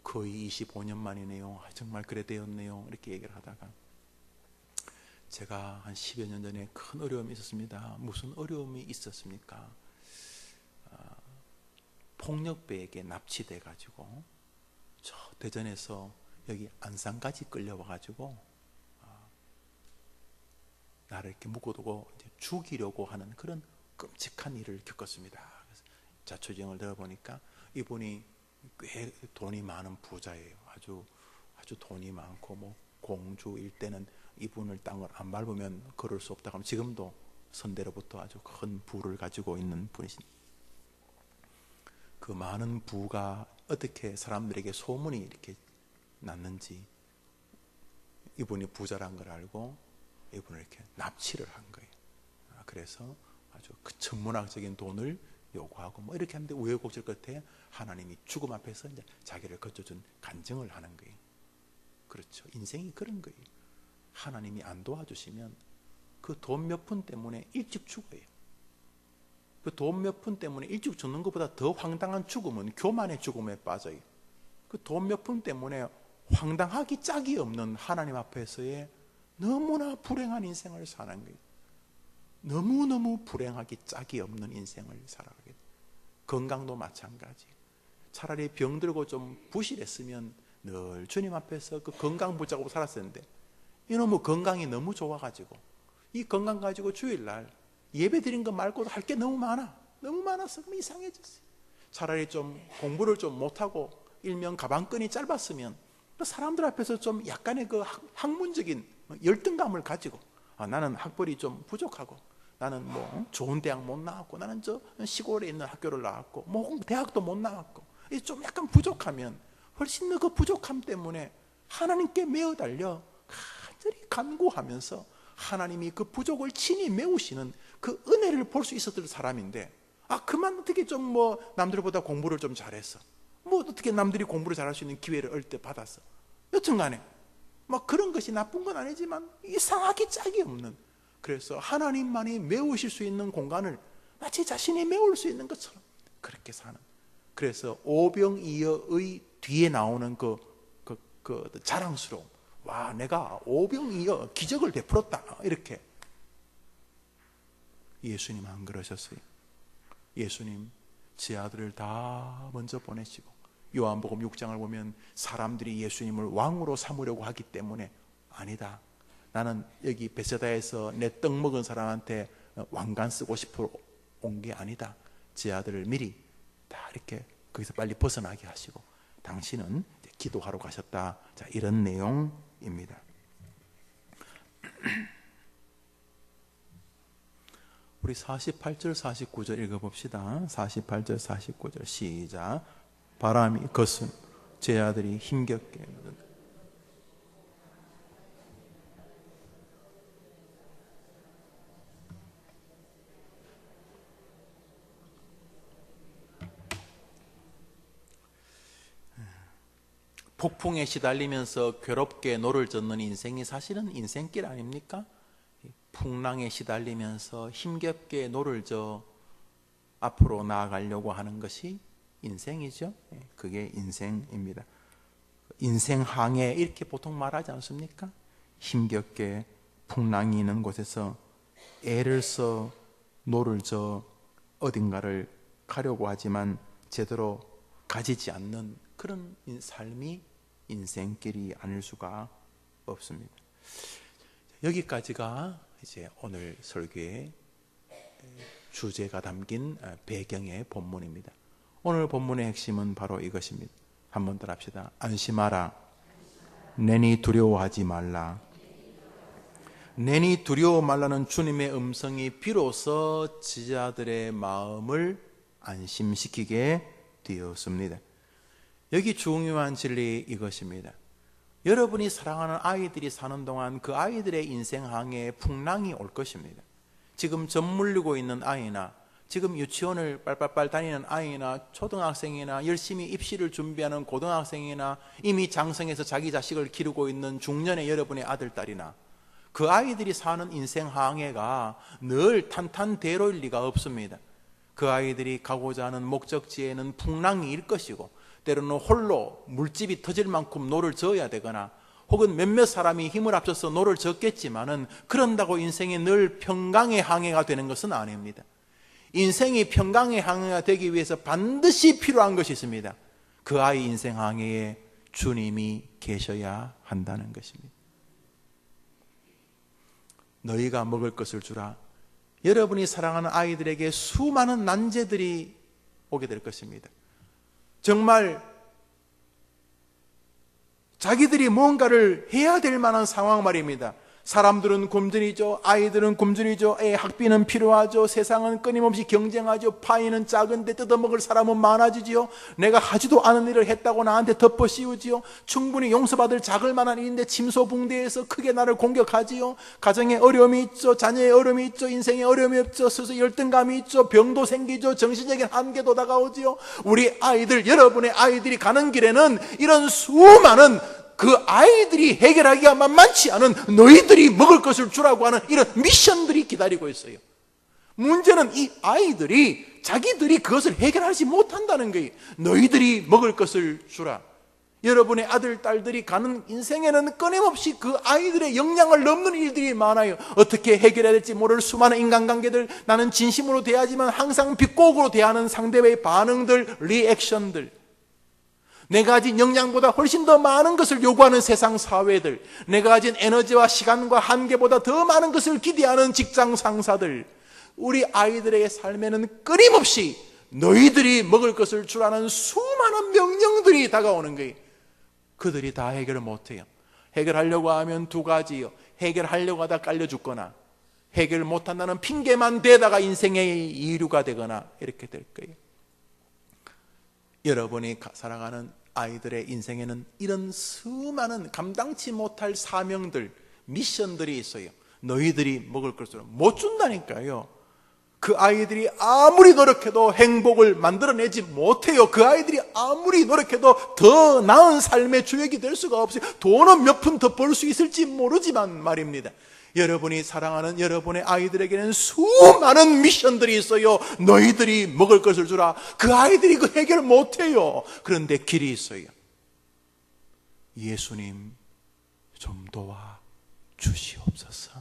거의 25년 만이네요. 정말 그래 되었네요. 이렇게 얘기를 하다가 제가 한 10여 년 전에 큰 어려움이 있었습니다. 무슨 어려움이 있었습니까? 폭력배에게 납치돼 가지고 저 대전에서 여기 안산까지 끌려와 가지고 나를 이렇게 묶어두고 이제 죽이려고 하는 그런 끔찍한 일을 겪었습니다. 그래서 자초지경을 들어보니까 이분이 꽤 돈이 많은 부자예요. 아주 돈이 많고 뭐 공주일 때는 이분을 땅을 안 밟으면 걸을 수 없다고 하면 지금도 선대로부터 아주 큰 부를 가지고 있는 분이십니다. 그 많은 부가 어떻게 사람들에게 소문이 이렇게 났는지 이분이 부자란 걸 알고 이분을 이렇게 납치를 한 거예요. 그래서 아주 그 천문학적인 돈을 요구하고 뭐 이렇게 하는데 우여곡절 끝에 하나님이 죽음 앞에서 이제 자기를 거쳐준 간증을 하는 거예요. 그렇죠. 인생이 그런 거예요. 하나님이 안 도와주시면 그 돈 몇 푼 때문에 일찍 죽어요. 그 돈 몇 푼 때문에 일찍 죽는 것보다 더 황당한 죽음은 교만의 죽음에 빠져요. 그 돈 몇 푼 때문에 황당하기 짝이 없는 하나님 앞에서의 너무나 불행한 인생을 사는 거예요. 너무너무 불행하기 짝이 없는 인생을 살아가게 돼요. 건강도 마찬가지. 차라리 병들고 좀 부실했으면 늘 주님 앞에서 그 건강 붙잡고 살았었는데 이놈의 건강이 너무 좋아가지고 이 건강 가지고 주일날 예배 드린 거 말고도 할 게 너무 많아서 그럼 이상해졌어요. 차라리 좀 공부를 좀 못하고 일명 가방끈이 짧았으면 사람들 앞에서 좀 약간의 그 학문적인 열등감을 가지고 나는 학벌이 좀 부족하고 나는 뭐 좋은 대학 못 나왔고 나는 저 시골에 있는 학교를 나왔고 뭐 대학도 못 나왔고 좀 약간 부족하면 훨씬 더 그 부족함 때문에 하나님께 매어 달려 간절히 간구하면서 하나님이 그 부족을 친히 메우시는 그 은혜를 볼 수 있었던 사람인데 그만 어떻게 좀 뭐 남들보다 공부를 좀 잘했어 뭐 어떻게 남들이 공부를 잘할 수 있는 기회를 얼뜻 받았어 여튼간에 뭐 그런 것이 나쁜 건 아니지만 이상하게 짝이 없는 그래서 하나님만이 메우실 수 있는 공간을 마치 자신이 메울 수 있는 것처럼 그렇게 사는 그래서 오병이어의 뒤에 나오는 그 자랑스러움 와 내가 오병이어 기적을 베풀었다 이렇게 예수님 안 그러셨어요. 예수님 제 아들을 다 먼저 보내시고 요한복음 6장을 보면 사람들이 예수님을 왕으로 삼으려고 하기 때문에 아니다. 나는 여기 베세다에서 내 떡 먹은 사람한테 왕관 쓰고 싶어 온 게 아니다. 제 아들을 미리 다 이렇게 거기서 빨리 벗어나게 하시고 당신은 기도하러 가셨다. 자, 이런 내용입니다. 우리 48절 49절 읽어봅시다. 48절 49절 시작. 바람이 거슴 제 아들이 힘겹게 폭풍에 시달리면서 괴롭게 노를 젓는 인생이 사실은 인생길 아닙니까? 풍랑에 시달리면서 힘겹게 노를 저 앞으로 나아가려고 하는 것이 인생이죠. 그게 인생입니다. 인생항해 이렇게 보통 말하지 않습니까? 힘겹게 풍랑이 있는 곳에서 애를 써 노를 저 어딘가를 가려고 하지만 제대로 가지지 않는 그런 삶이 인생길이 아닐 수가 없습니다. 여기까지가 이제 오늘 설교의 주제가 담긴 배경의 본문입니다. 오늘 본문의 핵심은 바로 이것입니다. 한번 더 합시다. 안심하라. 내니 두려워하지 말라. 내니 두려워 말라는 주님의 음성이 비로소 지자들의 마음을 안심시키게 되었습니다. 여기 중요한 진리 이것입니다. 여러분이 사랑하는 아이들이 사는 동안 그 아이들의 인생 항해에 풍랑이 올 것입니다. 지금 젖 물리고 있는 아이나 지금 유치원을 빨빨빨 다니는 아이나 초등학생이나 열심히 입시를 준비하는 고등학생이나 이미 장성해서 자기 자식을 기르고 있는 중년의 여러분의 아들, 딸이나 그 아이들이 사는 인생 항해가 늘 탄탄대로일 리가 없습니다. 그 아이들이 가고자 하는 목적지에는 풍랑이 일 것이고 때로는 홀로 물집이 터질 만큼 노를 저어야 되거나 혹은 몇몇 사람이 힘을 합쳐서 노를 젓겠지만은 그런다고 인생이 늘 평강의 항해가 되는 것은 아닙니다. 인생이 평강의 항해가 되기 위해서 반드시 필요한 것이 있습니다. 그 아이 인생 항해에 주님이 계셔야 한다는 것입니다. 너희가 먹을 것을 주라. 여러분이 사랑하는 아이들에게 수많은 난제들이 오게 될 것입니다. 정말 자기들이 뭔가를 해야 될 만한 상황 말입니다. 사람들은 굶주리죠. 아이들은 굶주리죠. 학비는 필요하죠. 세상은 끊임없이 경쟁하죠. 파이는 작은데 뜯어먹을 사람은 많아지지요. 내가 하지도 않은 일을 했다고 나한테 덮어 씌우지요. 충분히 용서받을 작을 만한 일인데 침소붕대에서 크게 나를 공격하지요. 가정에 어려움이 있죠. 자녀의 어려움이 있죠. 인생에 어려움이 있죠. 스스로 열등감이 있죠. 병도 생기죠. 정신적인 한계도 다가오지요. 우리 아이들, 여러분의 아이들이 가는 길에는 이런 수많은 그 아이들이 해결하기가 만만치 않은 너희들이 먹을 것을 주라고 하는 이런 미션들이 기다리고 있어요. 문제는 이 아이들이 자기들이 그것을 해결하지 못한다는 거예요. 너희들이 먹을 것을 주라. 여러분의 아들, 딸들이 가는 인생에는 끊임없이 그 아이들의 역량을 넘는 일들이 많아요. 어떻게 해결해야 될지 모를 수많은 인간관계들, 나는 진심으로 대하지만 항상 비꼬고 대하는 상대의 반응들, 리액션들, 내가 가진 역량보다 훨씬 더 많은 것을 요구하는 세상 사회들, 내가 가진 에너지와 시간과 한계보다 더 많은 것을 기대하는 직장 상사들, 우리 아이들의 삶에는 끊임없이 너희들이 먹을 것을 주라는 수많은 명령들이 다가오는 거예요. 그들이 다 해결을 못해요. 해결하려고 하면 두 가지요. 해결하려고 하다 깔려 죽거나 해결을 못한다는 핑계만 대다가 인생의 이류가 되거나 이렇게 될 거예요. 여러분이 사랑하는 아이들의 인생에는 이런 수많은 감당치 못할 사명들, 미션들이 있어요. 너희들이 먹을 것을 못 준다니까요. 그 아이들이 아무리 노력해도 행복을 만들어내지 못해요. 그 아이들이 아무리 노력해도 더 나은 삶의 주역이 될 수가 없어요. 돈은 몇 푼 더 벌 수 있을지 모르지만 말입니다. 여러분이 사랑하는 여러분의 아이들에게는 수많은 미션들이 있어요. 너희들이 먹을 것을 주라. 그 아이들이 그 해결 못해요. 그런데 길이 있어요. 예수님 좀 도와 주시옵소서.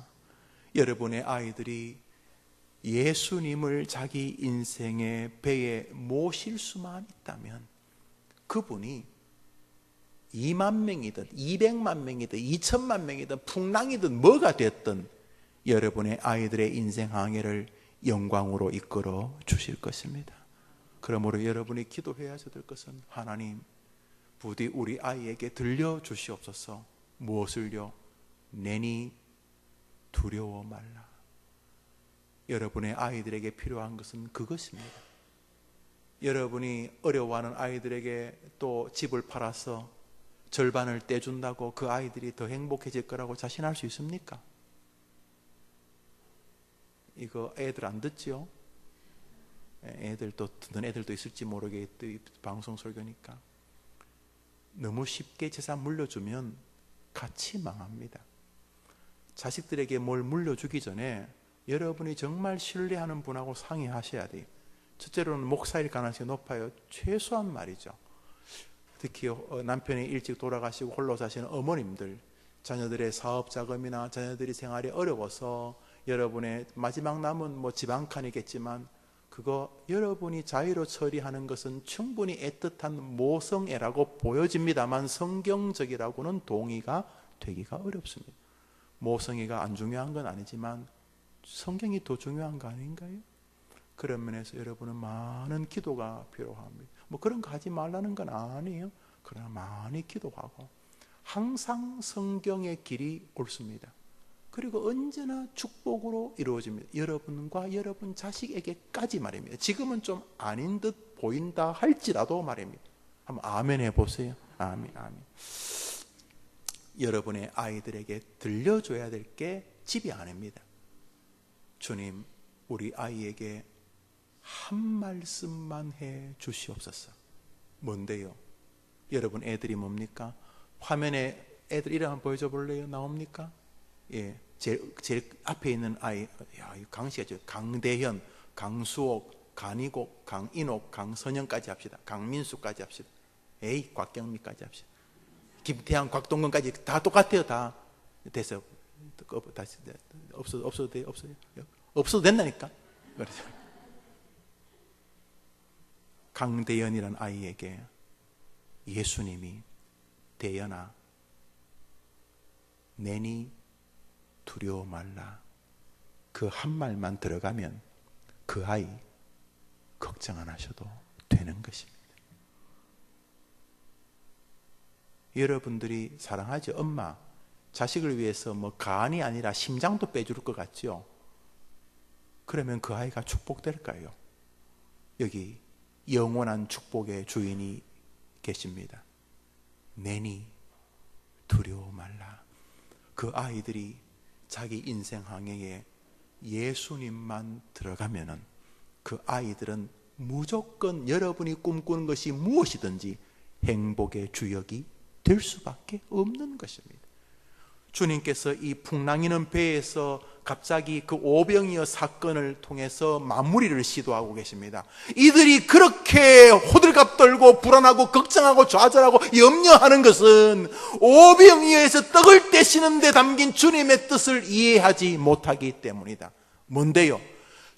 여러분의 아이들이 예수님을 자기 인생의 배에 모실 수만 있다면 그분이 2만 명이든 200만 명이든 2천만 명이든 풍랑이든 뭐가 됐든 여러분의 아이들의 인생 항해를 영광으로 이끌어 주실 것입니다. 그러므로 여러분이 기도해야 될 것은 하나님, 부디 우리 아이에게 들려주시옵소서. 무엇을요? 내니 두려워 말라. 여러분의 아이들에게 필요한 것은 그것입니다. 여러분이 어려워하는 아이들에게 또 집을 팔아서 절반을 떼준다고 그 아이들이 더 행복해질 거라고 자신할 수 있습니까? 이거 애들 안 듣지요? 애들 또 듣는 애들도 있을지 모르겠다. 방송 설교니까. 너무 쉽게 재산 물려주면 같이 망합니다. 자식들에게 뭘 물려주기 전에 여러분이 정말 신뢰하는 분하고 상의하셔야 돼요. 첫째로는 목사일 가능성이 높아요. 최소한 말이죠. 특히 남편이 일찍 돌아가시고 홀로 사시는 어머님들, 자녀들의 사업 자금이나 자녀들이 생활이 어려워서 여러분의 마지막 남은 집 한 칸이겠지만 그거 여러분이 자유로 처리하는 것은 충분히 애틋한 모성애라고 보여집니다만 성경적이라고는 동의가 되기가 어렵습니다. 모성애가 안 중요한 건 아니지만 성경이 더 중요한 거 아닌가요? 그런 면에서 여러분은 많은 기도가 필요합니다. 뭐 그런 거 하지 말라는 건 아니에요. 그러나 많이 기도하고 항상 성경의 길이 옳습니다. 그리고 언제나 축복으로 이루어집니다. 여러분과 여러분 자식에게까지 말입니다. 지금은 좀 아닌 듯 보인다 할지라도 말입니다. 한번 아멘 해보세요. 아멘, 아멘. 여러분의 아이들에게 들려줘야 될 게 집이 아닙니다. 주님, 우리 아이에게 한 말씀만 해 주시옵소서. 뭔데요? 여러분 애들이 뭡니까? 화면에 애들 이름 한번 보여줘 볼래요? 나옵니까? 예, 제일 앞에 있는 아이, 야, 강씨가 강대현, 강수옥, 강희곡, 강인옥, 강선영까지 합시다. 강민수까지 합시다. 에이, 곽경미까지 합시다. 김태양, 곽동근까지 다 똑같아요. 다 됐어요. 다시 없어도 돼요? 없어요? 없어도 된다니까. 그렇죠. 강대현이라는 아이에게 예수님이 대현아, 내니 두려워 말라. 그 한 말만 들어가면 그 아이 걱정 안 하셔도 되는 것입니다. 여러분들이 사랑하지? 엄마, 자식을 위해서 뭐 간이 아니라 심장도 빼줄 것 같죠? 그러면 그 아이가 축복될까요? 여기 영원한 축복의 주인이 계십니다. 내니 두려워 말라. 그 아이들이 자기 인생 항해에 예수님만 들어가면은 그 아이들은 무조건 여러분이 꿈꾸는 것이 무엇이든지 행복의 주역이 될 수밖에 없는 것입니다. 주님께서 이 풍랑이는 배에서 갑자기 그 오병이어 사건을 통해서 마무리를 시도하고 계십니다. 이들이 그렇게 호들갑 떨고 불안하고 걱정하고 좌절하고 염려하는 것은 오병이어에서 떡을 떼시는 데 담긴 주님의 뜻을 이해하지 못하기 때문이다. 뭔데요?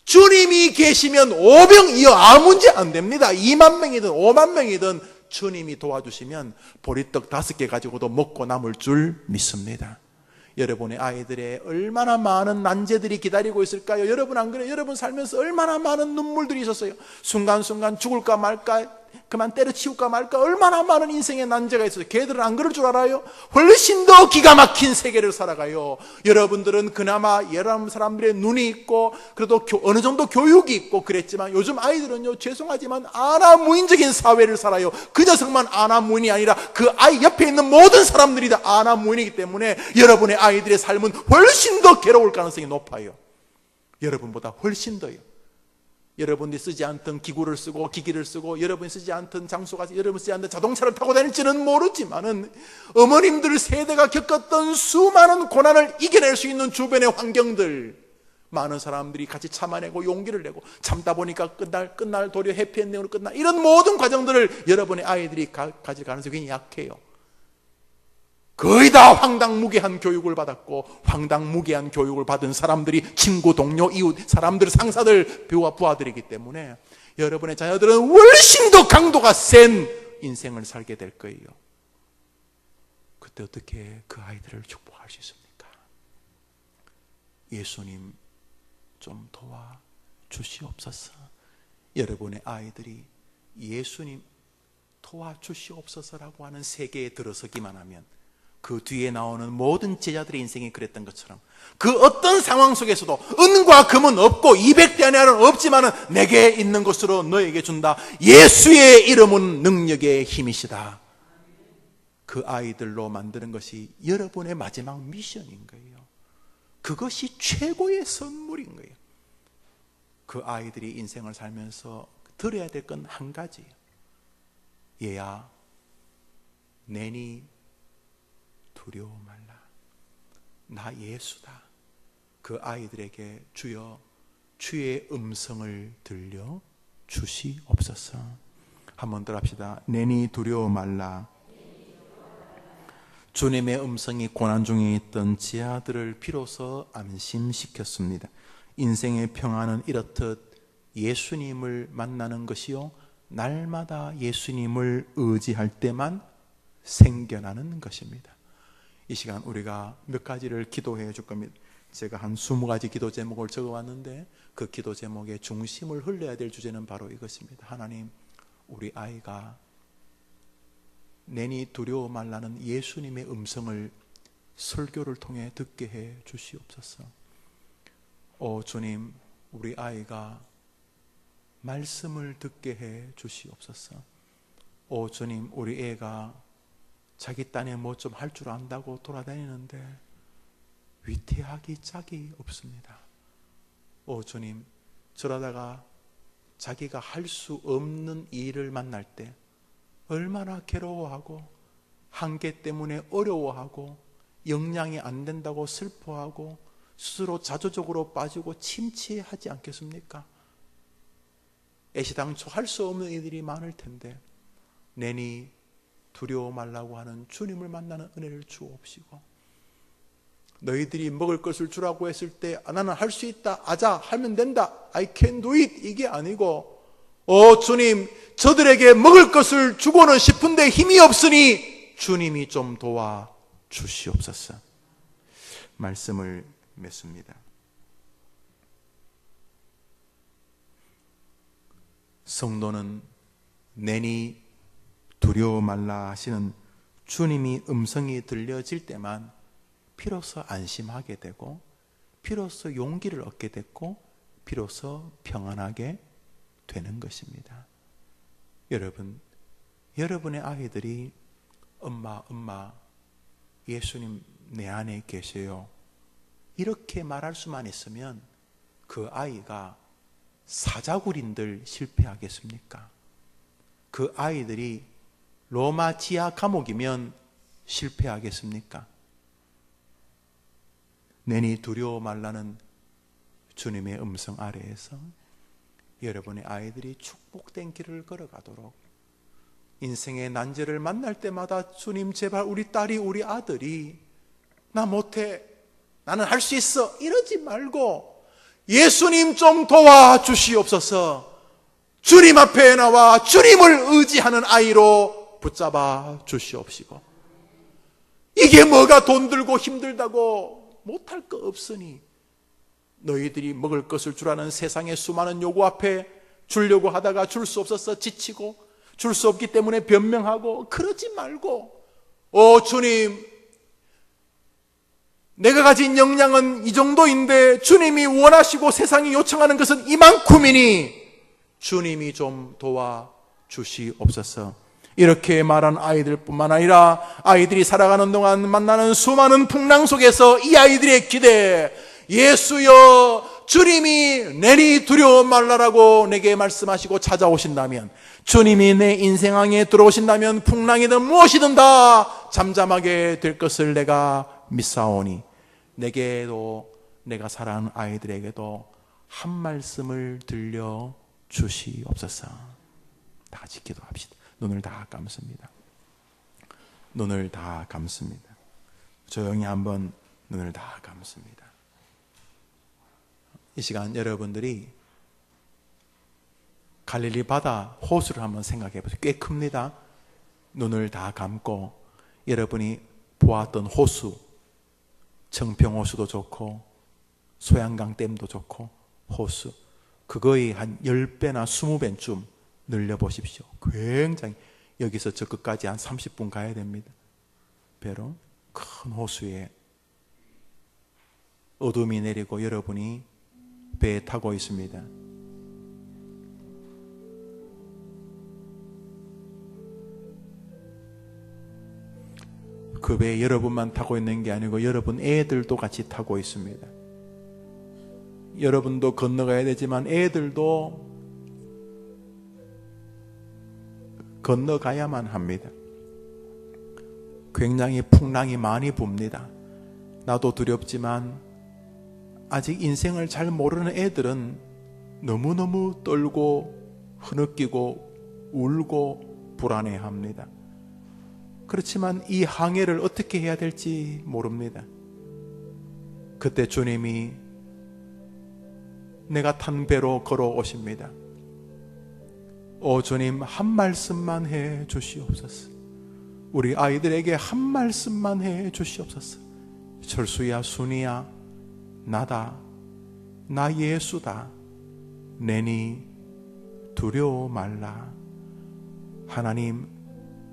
주님이 계시면 오병이어 아무 문제 안 됩니다. 2만 명이든 5만 명이든 주님이 도와주시면 보리떡 5개 가지고도 먹고 남을 줄 믿습니다. 여러분의 아이들의 얼마나 많은 난제들이 기다리고 있을까요? 여러분 안 그래요? 여러분 살면서 얼마나 많은 눈물들이 있었어요. 순간순간 죽을까 말까, 그만 때려치울까 말까, 얼마나 많은 인생의 난제가 있어요. 걔들은 안 그럴 줄 알아요? 훨씬 더 기가 막힌 세계를 살아가요. 여러분들은 그나마 여러 사람들의 눈이 있고 그래도 어느 정도 교육이 있고 그랬지만 요즘 아이들은요, 죄송하지만 아나무인적인 사회를 살아요. 그 녀석만 아나무인이 아니라 그 아이 옆에 있는 모든 사람들이 다 아나무인이기 때문에 여러분의 아이들의 삶은 훨씬 더 괴로울 가능성이 높아요. 여러분보다 훨씬 더요. 여러분이 쓰지 않던 기구를 쓰고 기기를 쓰고 여러분이 쓰지 않던 장소가 여러분이 쓰지 않던 자동차를 타고 다닐지는 모르지만은 어머님들 세대가 겪었던 수많은 고난을 이겨낼 수 있는 주변의 환경들, 많은 사람들이 같이 참아내고 용기를 내고 참다 보니까 끝날 도리어 해피엔딩으로 끝나, 이런 모든 과정들을 여러분의 아이들이 가질 가능성이 굉장히 약해요. 거의 다 황당무계한 교육을 받았고 황당무계한 교육을 받은 사람들이 친구, 동료, 이웃, 사람들, 상사들, 부하들이기 때문에 여러분의 자녀들은 훨씬 더 강도가 센 인생을 살게 될 거예요. 그때 어떻게 그 아이들을 축복할 수 있습니까? 예수님 좀 도와주시옵소서. 여러분의 아이들이 예수님 도와주시옵소서라고 하는 세계에 들어서기만 하면 그 뒤에 나오는 모든 제자들의 인생이 그랬던 것처럼 그 어떤 상황 속에서도 은과 금은 없고 200데나리온은 없지만 내게 있는 것으로 너에게 준다. 예수의 이름은 능력의 힘이시다. 그 아이들로 만드는 것이 여러분의 마지막 미션인 거예요. 그것이 최고의 선물인 거예요. 그 아이들이 인생을 살면서 들어야 될 건 한 가지예요. 얘야, 내니 두려워 말라. 나 예수다. 그 아이들에게 주여 주의 음성을 들려 주시옵소서. 한 번 더 합시다. 내니 두려워 말라. 주님의 음성이 고난 중에 있던 제 아들을 비로소 안심시켰습니다. 인생의 평안은 이렇듯 예수님을 만나는 것이요, 날마다 예수님을 의지할 때만 생겨나는 것입니다. 이 시간 우리가 몇 가지를 기도해 줄 겁니다. 제가 한 20가지 기도 제목을 적어왔는데 그 기도 제목의 중심을 흘려야 될 주제는 바로 이것입니다. 하나님, 우리 아이가 내니 두려워 말라는 예수님의 음성을 설교를 통해 듣게 해 주시옵소서. 오 주님, 우리 아이가 말씀을 듣게 해 주시옵소서. 오 주님, 우리 애가 자기 딴에 뭐 좀 할 줄 안다고 돌아다니는데 위태하기 짝이 없습니다. 오 주님, 저러다가 자기가 할 수 없는 일을 만날 때 얼마나 괴로워하고 한계 때문에 어려워하고 역량이 안 된다고 슬퍼하고 스스로 자조적으로 빠지고 침체하지 않겠습니까? 애시당초 할 수 없는 일들이 많을 텐데 내니 두려워 말라고 하는 주님을 만나는 은혜를 주옵시고, 너희들이 먹을 것을 주라고 했을 때 나는 할 수 있다, 아자, 하면 된다, I can do it, 이게 아니고 주님, 저들에게 먹을 것을 주고는 싶은데 힘이 없으니 주님이 좀 도와주시옵소서. 말씀을 맺습니다. 성도는 내니 두려워 말라 하시는 주님이 음성이 들려질 때만 비로소 안심하게 되고, 비로소 용기를 얻게 됐고, 비로소 평안하게 되는 것입니다. 여러분, 여러분의 아이들이 엄마, 예수님 내 안에 계세요, 이렇게 말할 수만 있으면 그 아이가 사자굴인들 실패하겠습니까? 그 아이들이 로마 지하 감옥이면 실패하겠습니까? 내니 두려워 말라는 주님의 음성 아래에서 여러분의 아이들이 축복된 길을 걸어가도록, 인생의 난제를 만날 때마다 주님 제발 우리 딸이, 우리 아들이 나 못해, 나는 할 수 있어, 이러지 말고 예수님 좀 도와주시옵소서, 주님 앞에 나와 주님을 의지하는 아이로 붙잡아 주시옵시고, 이게 뭐가 돈 들고 힘들다고 못할 거 없으니 너희들이 먹을 것을 주라는 세상의 수많은 요구 앞에 주려고 하다가 줄 수 없어서 지치고 줄 수 없기 때문에 변명하고 그러지 말고, 주님, 내가 가진 역량은 이 정도인데 주님이 원하시고 세상이 요청하는 것은 이만큼이니 주님이 좀 도와주시옵소서. 이렇게 말한 아이들뿐만 아니라 아이들이 살아가는 동안 만나는 수많은 풍랑 속에서 이 아이들의 기대, 예수여 주님이 내니 두려워 말라라고 내게 말씀하시고 찾아오신다면, 주님이 내 인생항에 들어오신다면 풍랑이든 무엇이든 다 잠잠하게 될 것을 내가 믿사오니, 내게도, 내가 사랑하는 아이들에게도 한 말씀을 들려 주시옵소서. 다 같이 기도합시다. 눈을 다 감습니다. 눈을 다 감습니다. 조용히 한번 눈을 다 감습니다. 이 시간 여러분들이 갈릴리 바다 호수를 한번 생각해 보세요. 꽤 큽니다. 눈을 다 감고 여러분이 보았던 호수, 청평호수도 좋고 소양강 댐도 좋고 호수, 그거의 한 10배나 20배쯤 늘려보십시오. 굉장히, 여기서 저 끝까지 한 30분 가야 됩니다. 배로 큰 호수에 어둠이 내리고 여러분이 배에 타고 있습니다. 그 배에 여러분만 타고 있는 게 아니고 여러분 애들도 같이 타고 있습니다. 여러분도 건너가야 되지만 애들도 건너가야만 합니다. 굉장히 풍랑이 많이 붑니다. 나도 두렵지만 아직 인생을 잘 모르는 애들은 너무너무 떨고 흐느끼고 울고 불안해합니다. 그렇지만 이 항해를 어떻게 해야 될지 모릅니다. 그때 주님이 내가 탄 배로 걸어오십니다. 주님, 한 말씀만 해 주시옵소서. 우리 아이들에게 한 말씀만 해 주시옵소서. 철수야, 순이야, 나다, 나 예수다, 내니 두려워 말라. 하나님,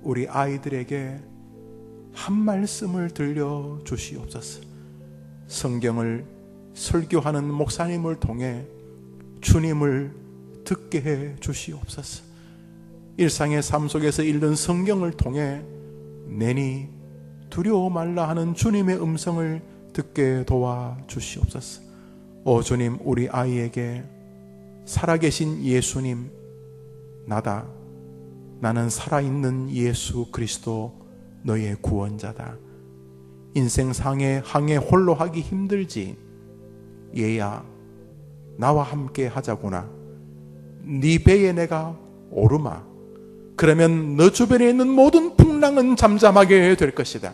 우리 아이들에게 한 말씀을 들려 주시옵소서. 성경을 설교하는 목사님을 통해 주님을 듣게 해 주시옵소서. 일상의 삶 속에서 읽는 성경을 통해 내니 두려워 말라 하는 주님의 음성을 듣게 도와주시옵소서. 오 주님, 우리 아이에게 살아계신 예수님, 나다. 나는 살아있는 예수 그리스도 너의 구원자다. 인생 항해 홀로 하기 힘들지. 얘야, 나와 함께 하자구나. 네 배에 내가 오르마. 그러면 너 주변에 있는 모든 풍랑은 잠잠하게 될 것이다.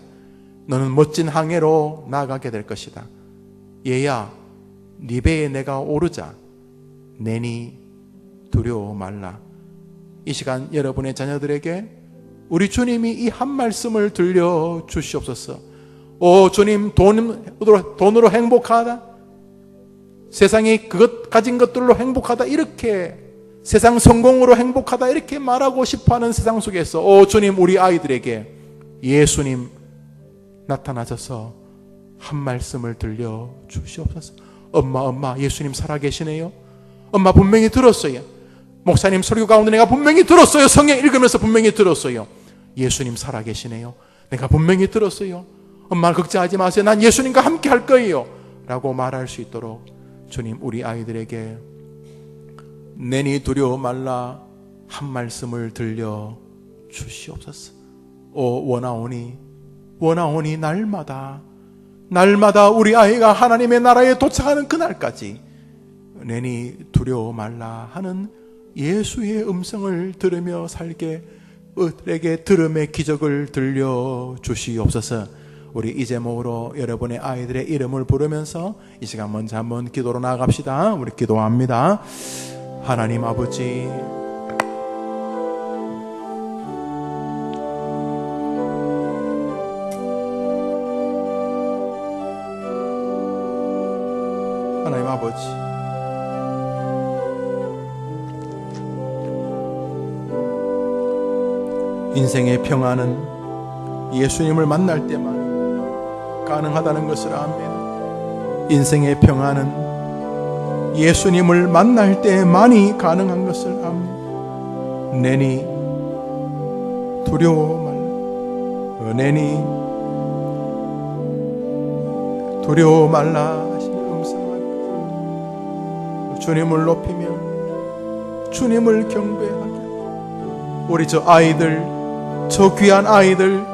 너는 멋진 항해로 나아가게 될 것이다. 얘야, 네 배에 내가 오르자. 내니 두려워 말라. 이 시간 여러분의 자녀들에게 우리 주님이 이 한 말씀을 들려 주시옵소서. 오 주님, 돈으로 행복하다, 세상이 그것 가진 것들로 행복하다, 이렇게 세상 성공으로 행복하다 이렇게 말하고 싶어하는 세상 속에서 오 주님, 우리 아이들에게 예수님 나타나셔서 한 말씀을 들려 주시옵소서. 엄마 예수님 살아계시네요. 엄마 분명히 들었어요. 목사님 설교 가운데 내가 분명히 들었어요. 성경 읽으면서 분명히 들었어요. 예수님 살아계시네요. 내가 분명히 들었어요. 엄마 걱정하지 마세요. 난 예수님과 함께 할 거예요 라고 말할 수 있도록 주님, 우리 아이들에게 내니 두려워 말라 한 말씀을 들려 주시옵소서. 오 원하오니 날마다 우리 아이가 하나님의 나라에 도착하는 그날까지 내니 두려워 말라 하는 예수의 음성을 들으며 살게 우리에게 들음의 기적을 들려 주시옵소서. 우리 이 제목으로 여러분의 아이들의 이름을 부르면서 이 시간 먼저 한번 기도로 나아갑시다. 우리 기도합니다. 하나님 아버지, 하나님 아버지, 인생의 평안은 예수님을 만날 때만 가능하다는 것을 압니다. 인생의 평안은 예수님을 만날 때만이 가능한 것을 압니다. 내니 두려워 말라, 내니 두려워 말라 하시는 음성을 주님을 높이며 주님을 경배하게, 우리 저 아이들, 저 귀한 아이들,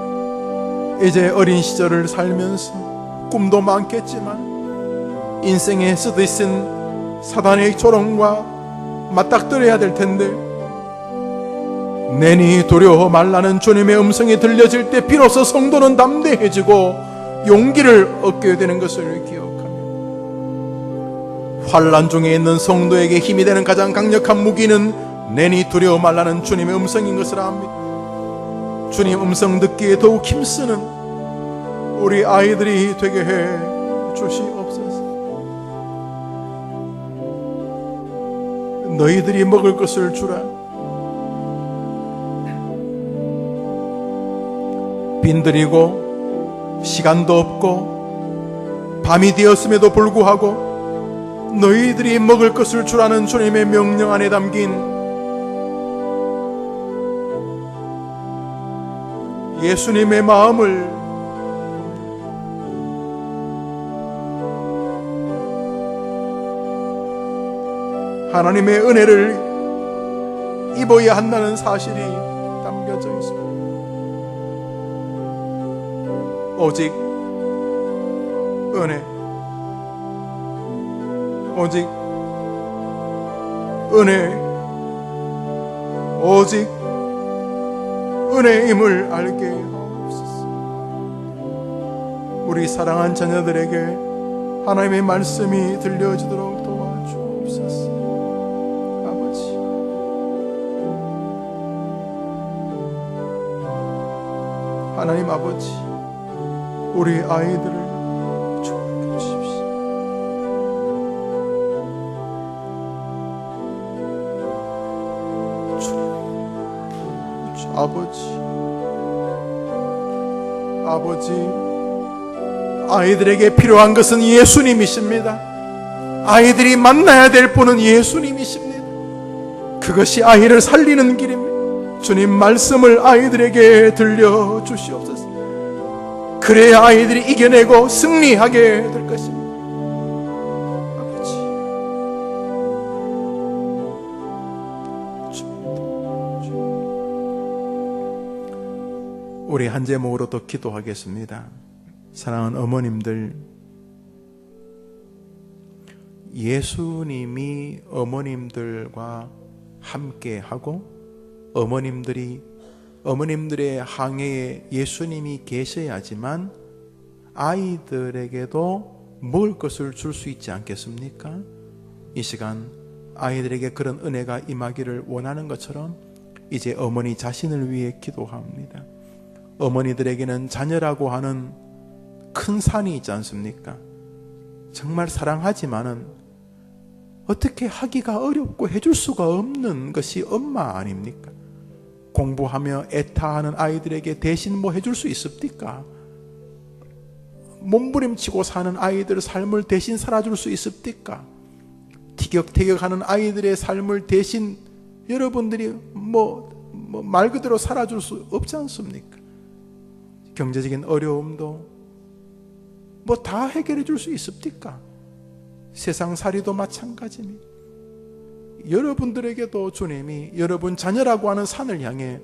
이제 어린 시절을 살면서 꿈도 많겠지만 인생에 쓰디쓴 사단의 조롱과 맞닥뜨려야 될 텐데 내니 두려워 말라는 주님의 음성이 들려질 때 비로소 성도는 담대해지고 용기를 얻게 되는 것을 기억하며, 환난 중에 있는 성도에게 힘이 되는 가장 강력한 무기는 내니 두려워 말라는 주님의 음성인 것을 압니다. 주님 음성 듣기에 더욱 힘쓰는 우리 아이들이 되게 해 주시옵소서. 너희들이 먹을 것을 주라. 빈들이고 시간도 없고 밤이 되었음에도 불구하고 너희들이 먹을 것을 주라는 주님의 명령 안에 담긴 예수님의 마음을 하나님의 은혜를 입어야 한다는 사실이 담겨져 있습니다. 오직 은혜, 오직 은혜, 오직 은혜임을 알게 하옵소서. 우리 사랑한 자녀들에게 하나님의 말씀이 들려지도록 도와주옵소서. 아버지, 하나님 아버지, 우리 아이들을 축복해 주십시오. 아버지, 아이들에게 필요한 것은 예수님이십니다. 아이들이 만나야 될 분은 예수님이십니다. 그것이 아이를 살리는 길입니다. 주님 말씀을 아이들에게 들려주시옵소서. 그래야 아이들이 이겨내고 승리하게 될 것입니다. 아버지, 우리 한 제목으로 더 기도하겠습니다. 사랑하는 어머님들, 예수님이 어머님들과 함께하고 어머님들의 항해에 예수님이 계셔야지만 아이들에게도 먹을 것을 줄 수 있지 않겠습니까? 이 시간 아이들에게 그런 은혜가 임하기를 원하는 것처럼 이제 어머니 자신을 위해 기도합니다. 어머니들에게는 자녀라고 하는 큰 산이 있지 않습니까? 정말 사랑하지만은 어떻게 하기가 어렵고 해줄 수가 없는 것이 엄마 아닙니까? 공부하며 애타하는 아이들에게 대신 뭐 해줄 수 있습니까? 몸부림치고 사는 아이들의 삶을 대신 살아줄 수 있습니까? 티격태격하는 아이들의 삶을 대신 여러분들이 말 그대로 살아줄 수 없지 않습니까? 경제적인 어려움도 다 해결해 줄 수 있습니까? 세상살이도 마찬가지입니다. 여러분들에게도 주님이 여러분 자녀라고 하는 산을 향해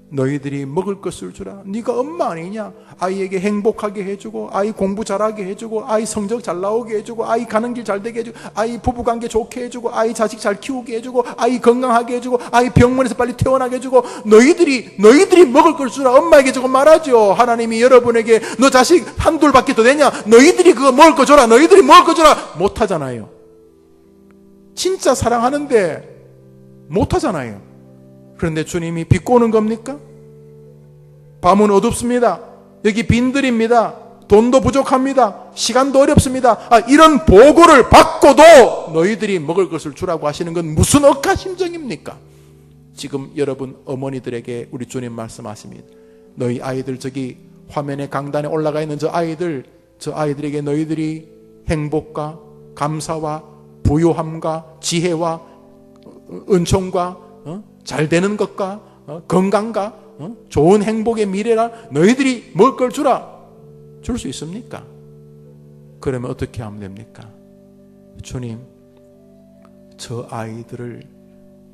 너희들이 먹을 것을 주라. 네가 엄마 아니냐? 아이에게 행복하게 해주고, 아이 공부 잘하게 해주고, 아이 성적 잘 나오게 해주고, 아이 가는 길 잘 되게 해주고, 아이 부부관계 좋게 해주고, 아이 자식 잘 키우게 해주고, 아이 건강하게 해주고, 아이 병원에서 빨리 퇴원하게 해주고, 너희들이 먹을 걸 주라. 엄마에게 저거 말하죠. 하나님이 여러분에게 너 자식 한둘밖에 더 되냐? 너희들이 그거 먹을 거 줘라. 너희들이 먹을 거 줘라. 못하잖아요. 진짜 사랑하는데 못하잖아요. 그런데 주님이 비꼬는 겁니까? 밤은 어둡습니다. 여기 빈들입니다. 돈도 부족합니다. 시간도 어렵습니다. 이런 보고를 받고도 너희들이 먹을 것을 주라고 하시는 건 무슨 억하심정입니까? 지금 여러분 어머니들에게 우리 주님 말씀하십니다. 너희 아이들 저기 화면에 강단에 올라가 있는 저 아이들에게 너희들이 행복과 감사와 부요함과 지혜와 은총과 잘 되는 것과 건강과 좋은 행복의 미래라 너희들이 먹을 걸 주라. 줄 수 있습니까? 그러면 어떻게 하면 됩니까? 주님, 저 아이들을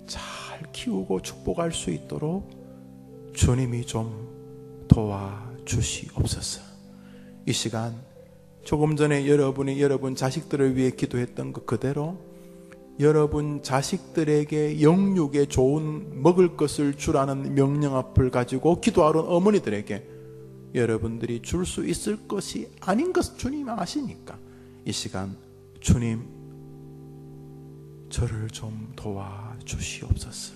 잘 키우고 축복할 수 있도록 주님이 좀 도와주시옵소서. 이 시간 조금 전에 여러분이 여러분 자식들을 위해 기도했던 것 그대로 여러분 자식들에게 영육에 좋은 먹을 것을 주라는 명령 앞을 가지고 기도하는 어머니들에게 여러분들이 줄 수 있을 것이 아닌 것을 주님 아시니까 이 시간 주님 저를 좀 도와주시옵소서.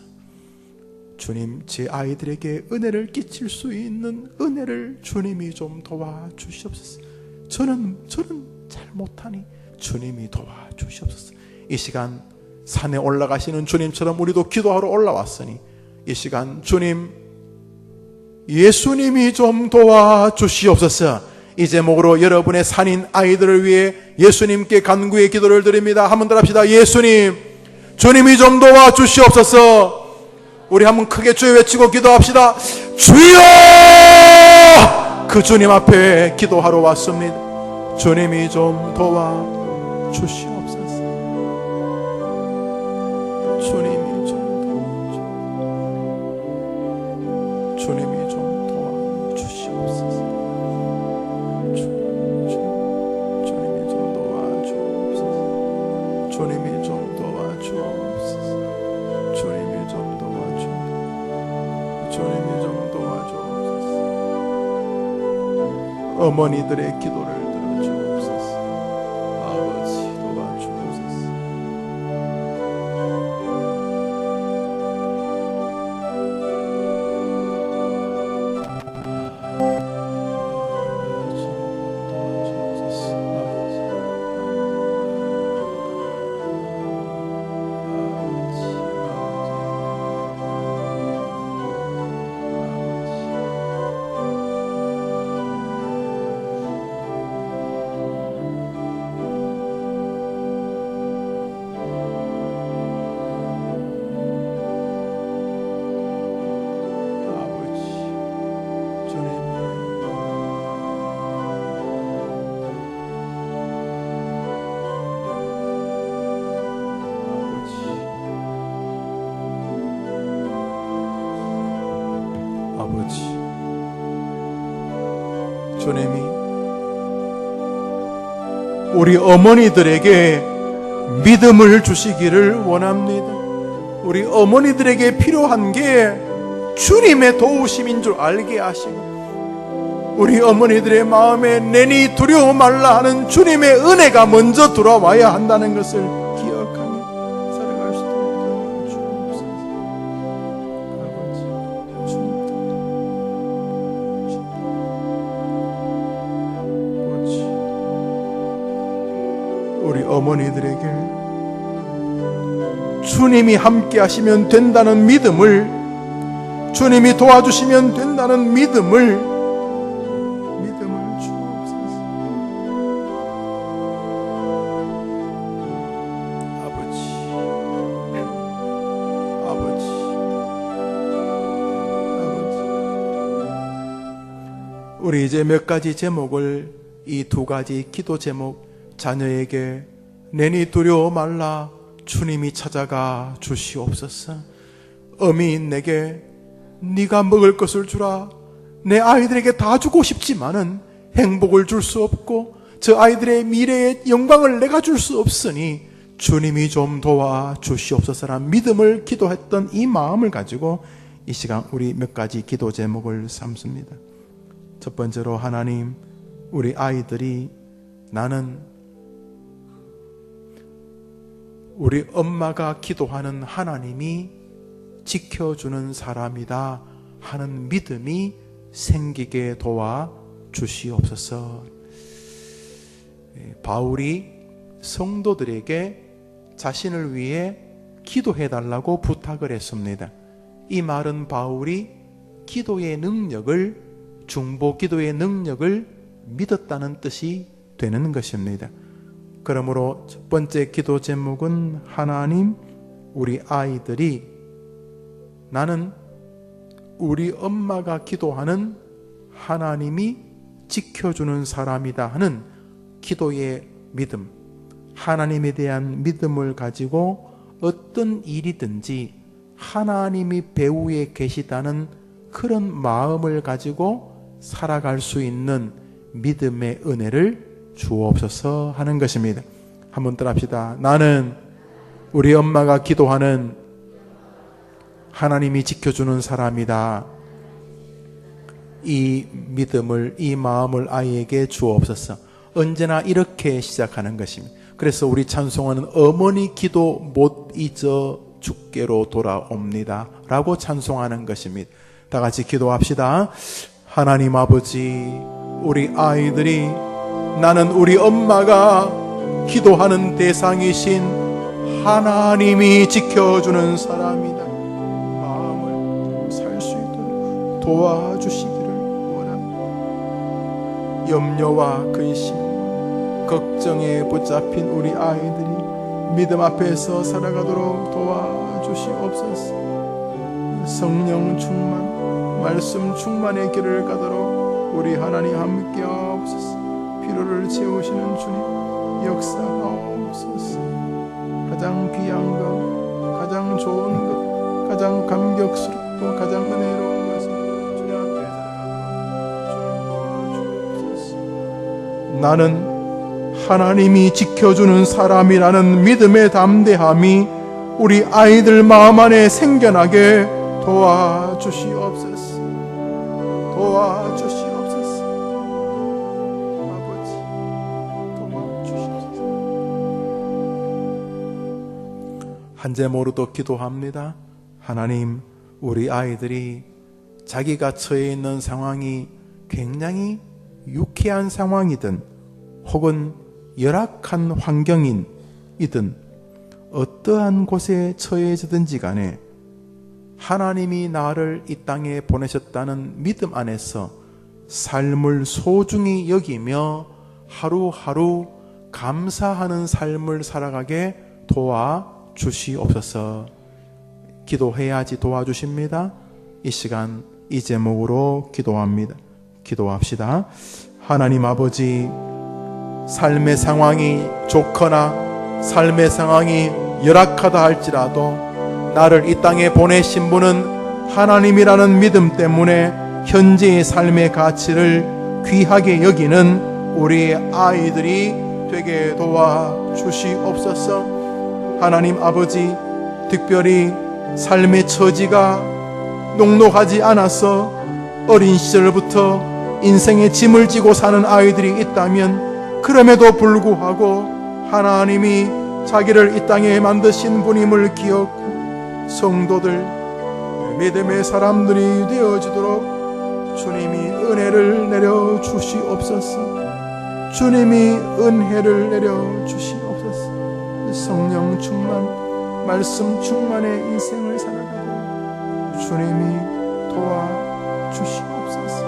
주님 제 아이들에게 은혜를 끼칠 수 있는 은혜를 주님이 좀 도와주시옵소서. 저는 잘 못하니 주님이 도와주시옵소서. 이 시간 산에 올라가시는 주님처럼 우리도 기도하러 올라왔으니 이 시간 주님 예수님이 좀 도와주시옵소서. 이 제목으로 여러분의 산인 아이들을 위해 예수님께 간구의 기도를 드립니다. 한번 더 합시다. 예수님 주님이 좀 도와주시옵소서. 우리 한번 크게 주여 외치고 기도합시다. 주여! 그 주님 앞에 기도하러 왔습니다. 주님이 좀 도와주시옵소서. 주님이 좀 도와주시옵소서. 주님이 좀 도와주시옵소서. 주님이 좀 도와주옵소서. 주님이 좀 도와주옵소서. 주님이 좀 도와주옵소서. 주님이 좀 도와주옵소서. 어머니들의 기도를 들어주옵소서. 아버지 도와주옵소서. 주님이 우리 어머니들에게 믿음을 주시기를 원합니다. 우리 어머니들에게 필요한 게 주님의 도우심인 줄 알게 하시고, 우리 어머니들의 마음에 내니 두려워 말라 하는 주님의 은혜가 먼저 들어와야 한다는 것을 기억하며 살아갈 수 있도록 주옵소서. 아버지, 우리 어머니들에게 주님이 함께 하시면 된다는 믿음을, 주님이 도와주시면 된다는 믿음을 주옵소서. 아버지, 우리 이제 몇 가지 제목을, 이 두 가지 기도 제목, 자녀에게 내니 두려워 말라 주님이 찾아가 주시옵소서. 어미인 내게 네가 먹을 것을 주라. 내 아이들에게 다 주고 싶지만은 행복을 줄 수 없고 저 아이들의 미래의 영광을 내가 줄 수 없으니 주님이 좀 도와 주시옵소서라는 믿음을 기도했던 이 마음을 가지고 이 시간 우리 몇 가지 기도 제목을 삼습니다. 첫 번째로, 하나님, 우리 아이들이 나는 우리 엄마가 기도하는 하나님이 지켜주는 사람이다 하는 믿음이 생기게 도와 주시옵소서. 바울이 성도들에게 자신을 위해 기도해달라고 부탁을 했습니다. 이 말은 바울이 기도의 능력을, 중보 기도의 능력을 믿었다는 뜻이 되는 것입니다. 그러므로 첫 번째 기도 제목은, 하나님, 우리 아이들이 나는 우리 엄마가 기도하는 하나님이 지켜주는 사람이다 하는 기도의 믿음, 하나님에 대한 믿음을 가지고 어떤 일이든지 하나님이 배후에 계시다는 그런 마음을 가지고 살아갈 수 있는 믿음의 은혜를 주옵소서 하는 것입니다. 한번 따라합시다. 나는 우리 엄마가 기도하는 하나님이 지켜주는 사람이다. 이 믿음을, 이 마음을 아이에게 주옵소서. 언제나 이렇게 시작하는 것입니다. 그래서 우리 찬송하는 어머니 기도 못 잊어 주께로 돌아옵니다 라고 찬송하는 것입니다. 다 같이 기도합시다. 하나님 아버지, 우리 아이들이 나는 우리 엄마가 기도하는 대상이신 하나님이 지켜주는 사람이다. 마음을 살 수 있도록 도와주시기를 원합니다. 염려와 근심, 걱정에 붙잡힌 우리 아이들이 믿음 앞에서 살아가도록 도와주시옵소서. 성령 충만, 말씀 충만의 길을 가도록 우리 하나님 함께 하옵소서. 필요를 채우시는 주님 역사하옵소서. 가장 귀한 것, 가장 좋은 것, 가장 감격스럽고 가장 은혜로운 것을 주님 앞에 살아가도록 주옵소서. 나는 하나님이 지켜주는 사람이라는 믿음의 담대함이 우리 아이들 마음 안에 생겨나게 도와주시옵소서. 도와주시옵소서. 아버지, 도와주시옵소서. 한제모로도 기도합니다. 하나님, 우리 아이들이 자기가 처해 있는 상황이 굉장히 유쾌한 상황이든 혹은 열악한 환경이든 어떠한 곳에 처해지든지 간에 하나님이 나를 이 땅에 보내셨다는 믿음 안에서 삶을 소중히 여기며 하루하루 감사하는 삶을 살아가게 도와주시옵소서. 기도해야지 도와주십니다. 이 시간 이 제목으로 기도합니다. 기도합시다. 하나님 아버지, 삶의 상황이 좋거나 삶의 상황이 열악하다 할지라도 나를 이 땅에 보내신 분은 하나님이라는 믿음 때문에 현재의 삶의 가치를 귀하게 여기는 우리 아이들이 되게 도와주시옵소서. 하나님 아버지, 특별히 삶의 처지가 녹록하지 않아서 어린 시절부터 인생의 짐을 지고 사는 아이들이 있다면, 그럼에도 불구하고 하나님이 자기를 이 땅에 만드신 분임을 기억하고 성도들, 믿음의 사람들이 되어지도록 주님이 은혜를 내려 주시옵소서. 주님이 은혜를 내려 주시옵소서. 성령 충만, 말씀 충만의 인생을 살아가도록 주님이 도와주시옵소서.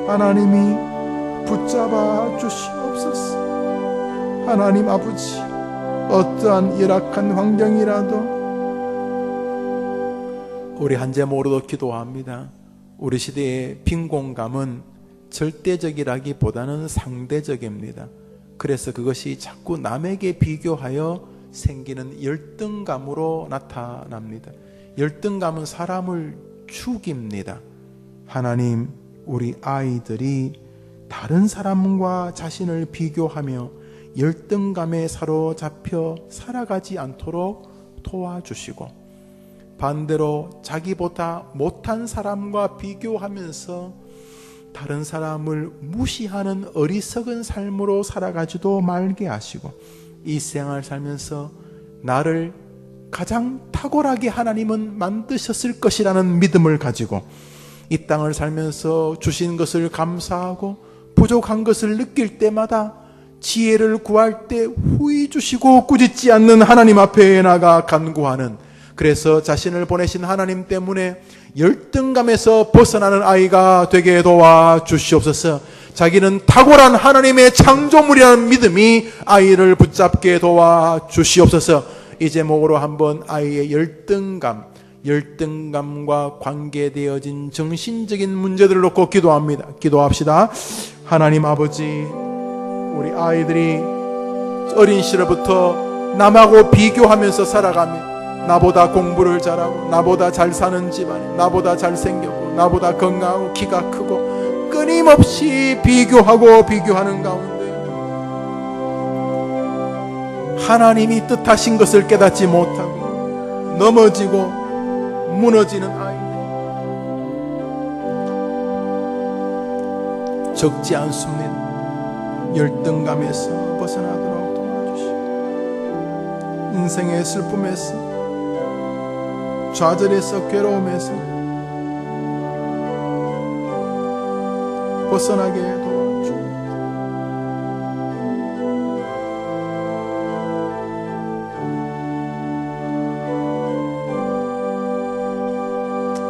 하나님이 붙잡아 주시옵소서. 하나님 아버지, 어떠한 열악한 환경이라도 우리 한 제목으로도 기도합니다. 우리 시대의 빈곤감은 절대적이라기보다는 상대적입니다. 그래서 그것이 자꾸 남에게 비교하여 생기는 열등감으로 나타납니다. 열등감은 사람을 죽입니다. 하나님, 우리 아이들이 다른 사람과 자신을 비교하며 열등감에 사로잡혀 살아가지 않도록 도와주시고, 반대로 자기보다 못한 사람과 비교하면서 다른 사람을 무시하는 어리석은 삶으로 살아가지도 말게 하시고, 이 생활을 살면서 나를 가장 탁월하게 하나님은 만드셨을 것이라는 믿음을 가지고 이 땅을 살면서 주신 것을 감사하고 부족한 것을 느낄 때마다 지혜를 구할 때 후히 주시고 꾸짖지 않는 하나님 앞에 나가 간구하는, 그래서 자신을 보내신 하나님 때문에 열등감에서 벗어나는 아이가 되게 도와주시옵소서. 자기는 탁월한 하나님의 창조물이라는 믿음이 아이를 붙잡게 도와주시옵소서. 이 제목으로 한번 아이의 열등감과 관계되어진 정신적인 문제들을 놓고 기도합니다. 기도합시다. 하나님 아버지, 우리 아이들이 어린 시절부터 남하고 비교하면서 살아가며 나보다 공부를 잘하고, 나보다 잘 사는 집안, 나보다 잘생겼고, 나보다 건강하고 키가 크고, 끊임없이 비교하는 가운데 하나님이 뜻하신 것을 깨닫지 못하고 넘어지고 무너지는 아이들 적지 않습니다. 열등감에서 벗어나도록 도와주시고, 인생의 슬픔에서, 좌절에서, 괴로움에서 벗어나게 도와주옵소서.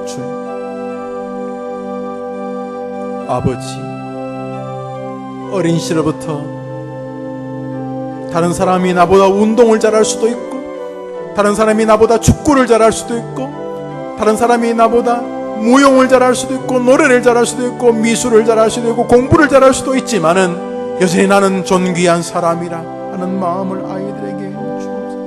주님, 아버지, 어린 시절부터 다른 사람이 나보다 운동을 잘할 수도 있고, 다른 사람이 나보다 축구를 잘할 수도 있고, 다른 사람이 나보다 무용을 잘할 수도 있고, 노래를 잘할 수도 있고, 미술을 잘할 수도 있고, 공부를 잘할 수도 있지만은 여전히 나는 존귀한 사람이라 하는 마음을 아이들에게 주옵소서.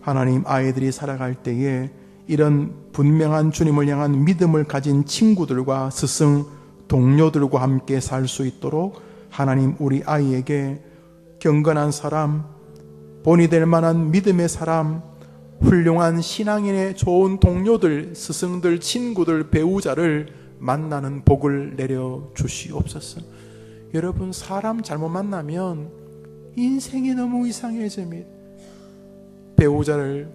하나님, 아이들이 살아갈 때에 이런 분명한 주님을 향한 믿음을 가진 친구들과 스승, 동료들과 함께 살 수 있도록 하나님, 우리 아이에게 경건한 사람, 본이 될 만한 믿음의 사람, 훌륭한 신앙인의 좋은 동료들, 스승들, 친구들, 배우자를 만나는 복을 내려 주시옵소서. 여러분, 사람 잘못 만나면 인생이 너무 이상해집니다. 배우자를,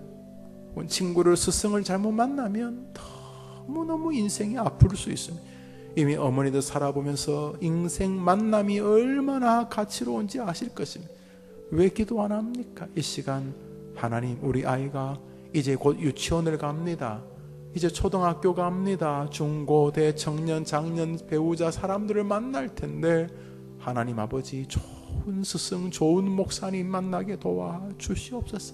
친구를, 스승을 잘못 만나면 너무너무 인생이 아플 수 있습니다. 이미 어머니도 살아보면서 인생 만남이 얼마나 가치로운지 아실 것입니다. 왜 기도 안 합니까? 이 시간 하나님, 우리 아이가 이제 곧 유치원을 갑니다. 이제 초등학교 갑니다. 중고, 대, 청년, 장년, 배우자, 사람들을 만날 텐데 하나님 아버지, 좋은 스승, 좋은 목사님 만나게 도와주시옵소서.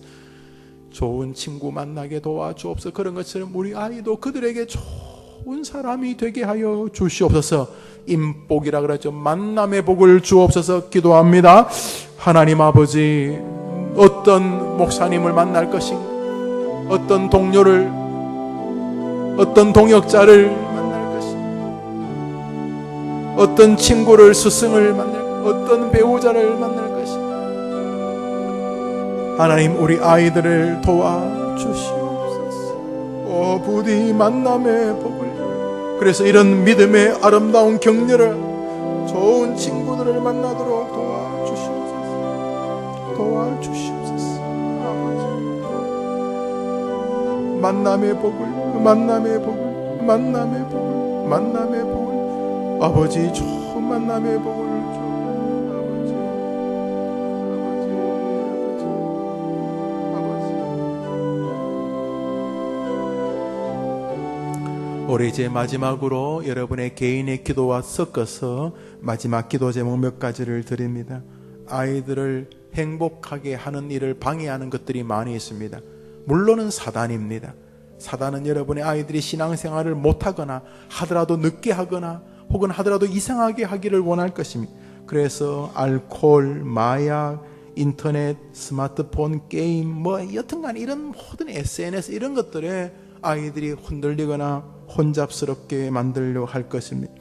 좋은 친구 만나게 도와주옵소서. 그런 것처럼 우리 아이도 그들에게 좋은 사람이 되게 하여 주시옵소서. 인복이라 그러죠. 만남의 복을 주옵소서. 기도합니다. 하나님 아버지, 어떤 목사님을 만날 것인가, 어떤 동료를, 어떤 동역자를 만날 것인가, 어떤 친구를, 스승을 만날, 어떤 배우자를 만날 것인가. 하나님, 우리 아이들을 도와주시옵소서. 부디 만남의 복을, 그래서 이런 믿음의 아름다운 격려를, 좋은 친구들을 만나도록 도와주시옵소서. 아버지, 만남의 복을, 아버지, 좋은 만남의 복을 올해 이제 마지막으로 여러분의 개인의 기도와 섞어서 마지막 기도 제목 몇 가지를 드립니다. 아이들을 행복하게 하는 일을 방해하는 것들이 많이 있습니다. 물론은 사단입니다. 사단은 여러분의 아이들이 신앙생활을 못하거나 하더라도 늦게 하거나 혹은 하더라도 이상하게 하기를 원할 것입니다. 그래서 알코올, 마약, 인터넷, 스마트폰, 게임, 여튼간 이런 모든 SNS 이런 것들에 아이들이 흔들리거나 혼잡스럽게 만들려고 할 것입니다.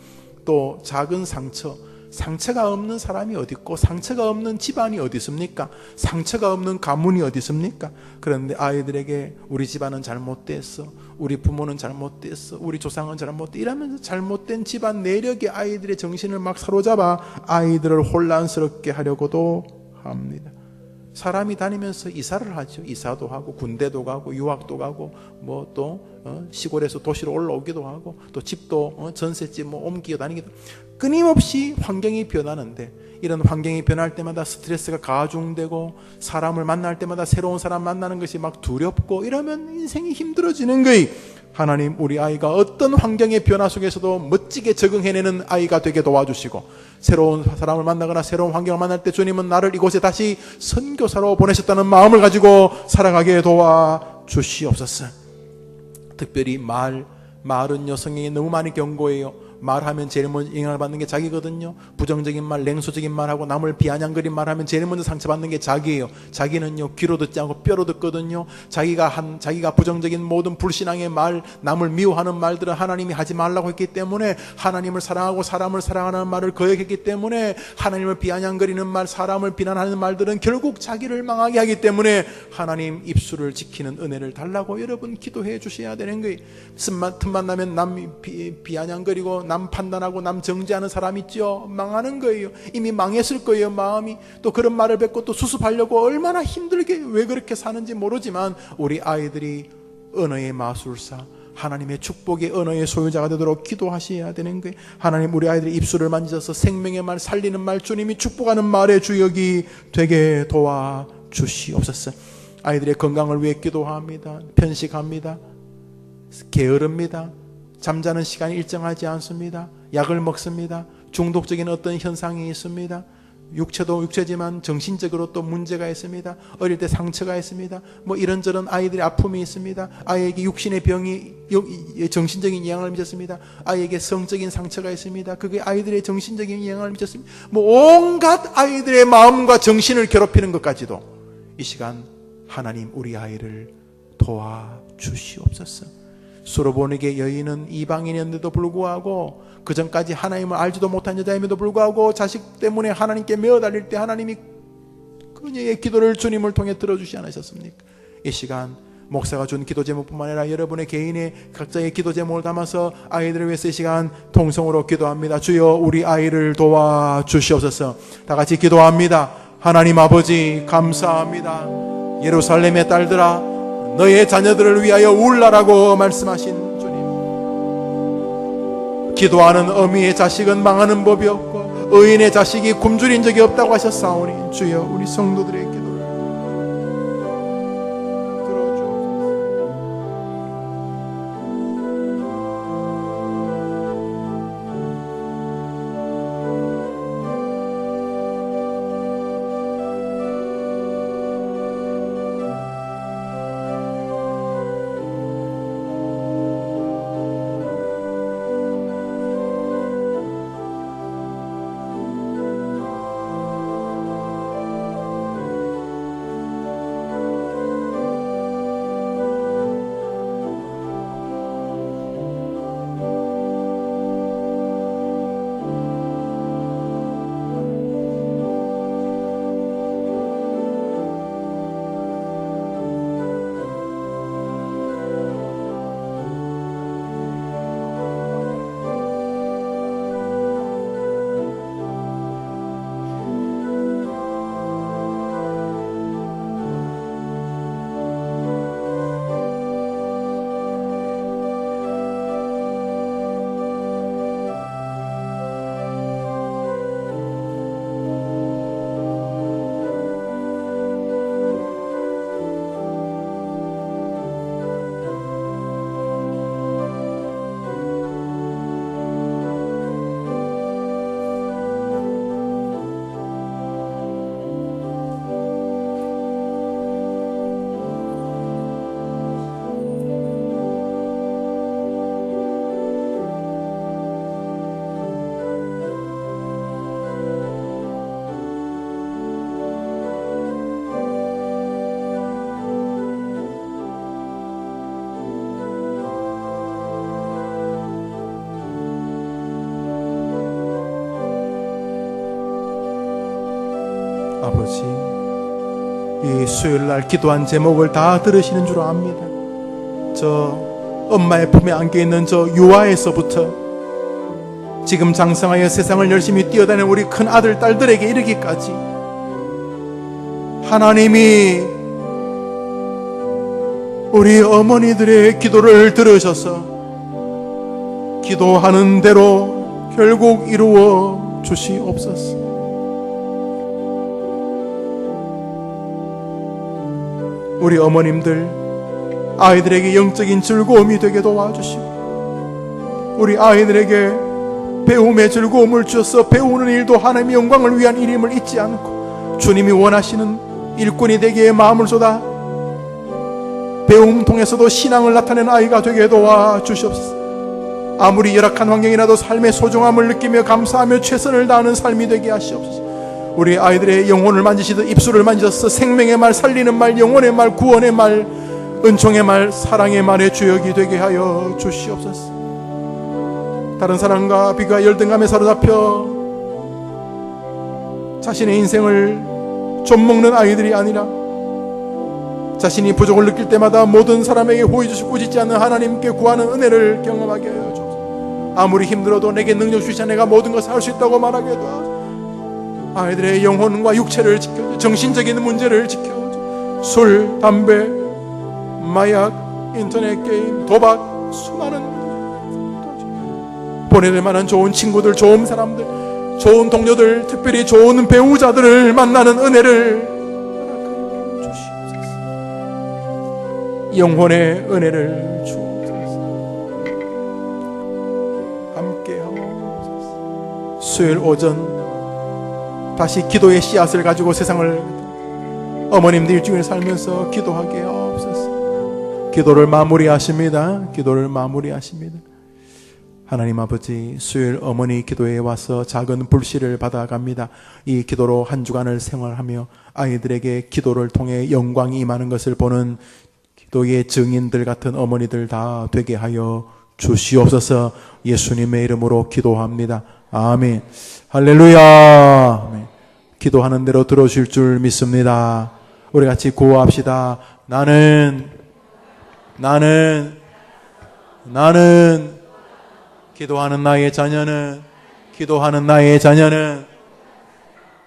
또 작은 상처가 없는 사람이 어디 있고 상처가 없는 집안이 어디 있습니까? 상처가 없는 가문이 어디 있습니까? 그런데 아이들에게 우리 집안은 잘못됐어, 우리 부모는 잘못됐어, 우리 조상은 잘못됐어 이러면서 잘못된 집안 내력이 아이들의 정신을 막 사로잡아 아이들을 혼란스럽게 하려고도 합니다. 사람이 다니면서 이사를 하죠. 이사도 하고 군대도 가고 유학도 가고 또 시골에서 도시로 올라오기도 하고 또 집도 전셋집 옮기고 다니기도, 끊임없이 환경이 변하는데 이런 환경이 변할 때마다 스트레스가 가중되고 사람을 만날 때마다 새로운 사람 만나는 것이 막 두렵고 이러면 인생이 힘들어지는 거예요. 하나님, 우리 아이가 어떤 환경의 변화 속에서도 멋지게 적응해내는 아이가 되게 도와주시고, 새로운 사람을 만나거나 새로운 환경을 만날 때 주님은 나를 이곳에 다시 선교사로 보내셨다는 마음을 가지고 살아가게 도와주시옵소서. 특별히 말은 여성에게 너무 많이 경고해요. 말하면 제일 먼저 영향을 받는 게 자기거든요. 부정적인 말, 냉소적인 말하고 남을 비아냥거린 말하면 제일 먼저 상처받는 게 자기예요. 자기는요, 귀로 듣지 않고 뼈로 듣거든요. 자기가 부정적인 모든 불신앙의 말, 남을 미워하는 말들은 하나님이 하지 말라고 했기 때문에, 하나님을 사랑하고 사람을 사랑하는 말을 거역했기 때문에, 하나님을 비아냥거리는 말, 사람을 비난하는 말들은 결국 자기를 망하게 하기 때문에 하나님 입술을 지키는 은혜를 달라고 여러분 기도해 주셔야 되는 거예요. 틈만 나면 남 비아냥거리고 남 판단하고 남 정죄하는 사람 있죠. 망하는 거예요. 이미 망했을 거예요, 마음이. 또 그런 말을 뱉고 또 수습하려고 얼마나 힘들게 왜 그렇게 사는지 모르지만, 우리 아이들이 언어의 마술사, 하나님의 축복의 언어의 소유자가 되도록 기도하셔야 되는 거예요. 하나님, 우리 아이들의 입술을 만지셔서 생명의 말, 살리는 말, 주님이 축복하는 말의 주역이 되게 도와주시옵소서. 아이들의 건강을 위해 기도합니다. 편식합니다. 게으릅니다. 잠자는 시간이 일정하지 않습니다. 약을 먹습니다. 중독적인 어떤 현상이 있습니다. 육체도 육체지만 정신적으로 또 문제가 있습니다. 어릴 때 상처가 있습니다. 이런저런 아이들의 아픔이 있습니다. 아이에게 육신의 병이 정신적인 영향을 미쳤습니다. 아이에게 성적인 상처가 있습니다. 그게 아이들의 정신적인 영향을 미쳤습니다. 온갖 아이들의 마음과 정신을 괴롭히는 것까지도 이 시간 하나님, 우리 아이를 도와주시옵소서. 수로보니게 여인은 이방인이었는데도 불구하고, 그 전까지 하나님을 알지도 못한 여자임에도 불구하고 자식 때문에 하나님께 메어달릴 때 하나님이 그녀의 기도를 주님을 통해 들어주시 않으셨습니까? 이 시간 목사가 준 기도 제목뿐만 아니라 여러분의 개인의 각자의 기도 제목을 담아서 아이들을 위해서 이 시간 통성으로 기도합니다. 주여, 우리 아이를 도와주시옵소서. 다 같이 기도합니다. 하나님 아버지, 감사합니다. 예루살렘의 딸들아, 너의 자녀들을 위하여 울라라고 말씀하신 주님, 기도하는 어미의 자식은 망하는 법이 없고 의인의 자식이 굶주린 적이 없다고 하셨사오니, 주여, 우리 성도들의 기도를 아버지, 이 수요일날 기도한 제목을 다 들으시는 줄 압니다. 저 엄마의 품에 안겨있는 저 유아에서부터 지금 장성하여 세상을 열심히 뛰어다니는 우리 큰 아들, 딸들에게 이르기까지 하나님이 우리 어머니들의 기도를 들으셔서 기도하는 대로 결국 이루어 주시옵소서. 우리 어머님들 아이들에게 영적인 즐거움이 되게 도와주시고, 우리 아이들에게 배움의 즐거움을 주셔서 배우는 일도 하나님의 영광을 위한 일임을 잊지 않고 주님이 원하시는 일꾼이 되기에 마음을 쏟아 배움 통해서도 신앙을 나타내는 아이가 되게 도와주시옵소서. 아무리 열악한 환경이라도 삶의 소중함을 느끼며 감사하며 최선을 다하는 삶이 되게 하시옵소서. 우리 아이들의 영혼을 만지시듯 입술을 만지셔서 생명의 말, 살리는 말, 영혼의 말, 구원의 말, 은총의 말, 사랑의 말의 주역이 되게 하여 주시옵소서. 다른 사람과 비교와 열등감에 사로잡혀 자신의 인생을 좀먹는 아이들이 아니라 자신이 부족을 느낄 때마다 모든 사람에게 호의 주시고 꾸짖지 않는 하나님께 구하는 은혜를 경험하게 하여 주옵소서. 아무리 힘들어도 내게 능력 주시자 내가 모든 것을 할 수 있다고 말하게 도와주옵소서. 아이들의 영혼과 육체를 지켜줘. 정신적인 문제를 지켜줘. 술, 담배, 마약, 인터넷 게임, 도박, 수많은 보내될 만한 좋은 친구들, 좋은 사람들, 좋은 동료들, 특별히 좋은 배우자들을 만나는 은혜를 주시옵소서. 영혼의 은혜를 주옵소서. 함께하옵소서. 수요일 오전 다시 기도의 씨앗을 가지고 세상을 어머님들 일주일 살면서 기도하게 하옵소서. 기도를 마무리하십니다. 기도를 마무리하십니다. 하나님 아버지, 수요일 어머니 기도에 와서 작은 불씨를 받아갑니다. 이 기도로 한 주간을 생활하며 아이들에게 기도를 통해 영광이 임하는 것을 보는 기도의 증인들 같은 어머니들 다 되게 하여 주시옵소서. 예수님의 이름으로 기도합니다. 아멘. 할렐루야. 아멘. 기도하는 대로 들어주실 줄 믿습니다. 우리 같이 구호합시다. 나는 기도하는 나의 자녀는, 기도하는 나의 자녀는,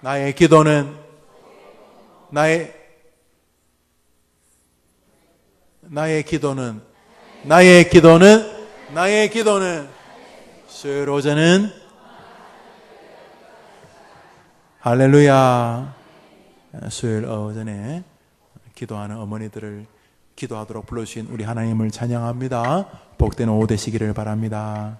나의 기도는, 나의 기도는 수요일 오전은 할렐루야. 수요일 오전에 기도하는 어머니들을 기도하도록 불러주신 우리 하나님을 찬양합니다. 복된 오후 되시기를 바랍니다.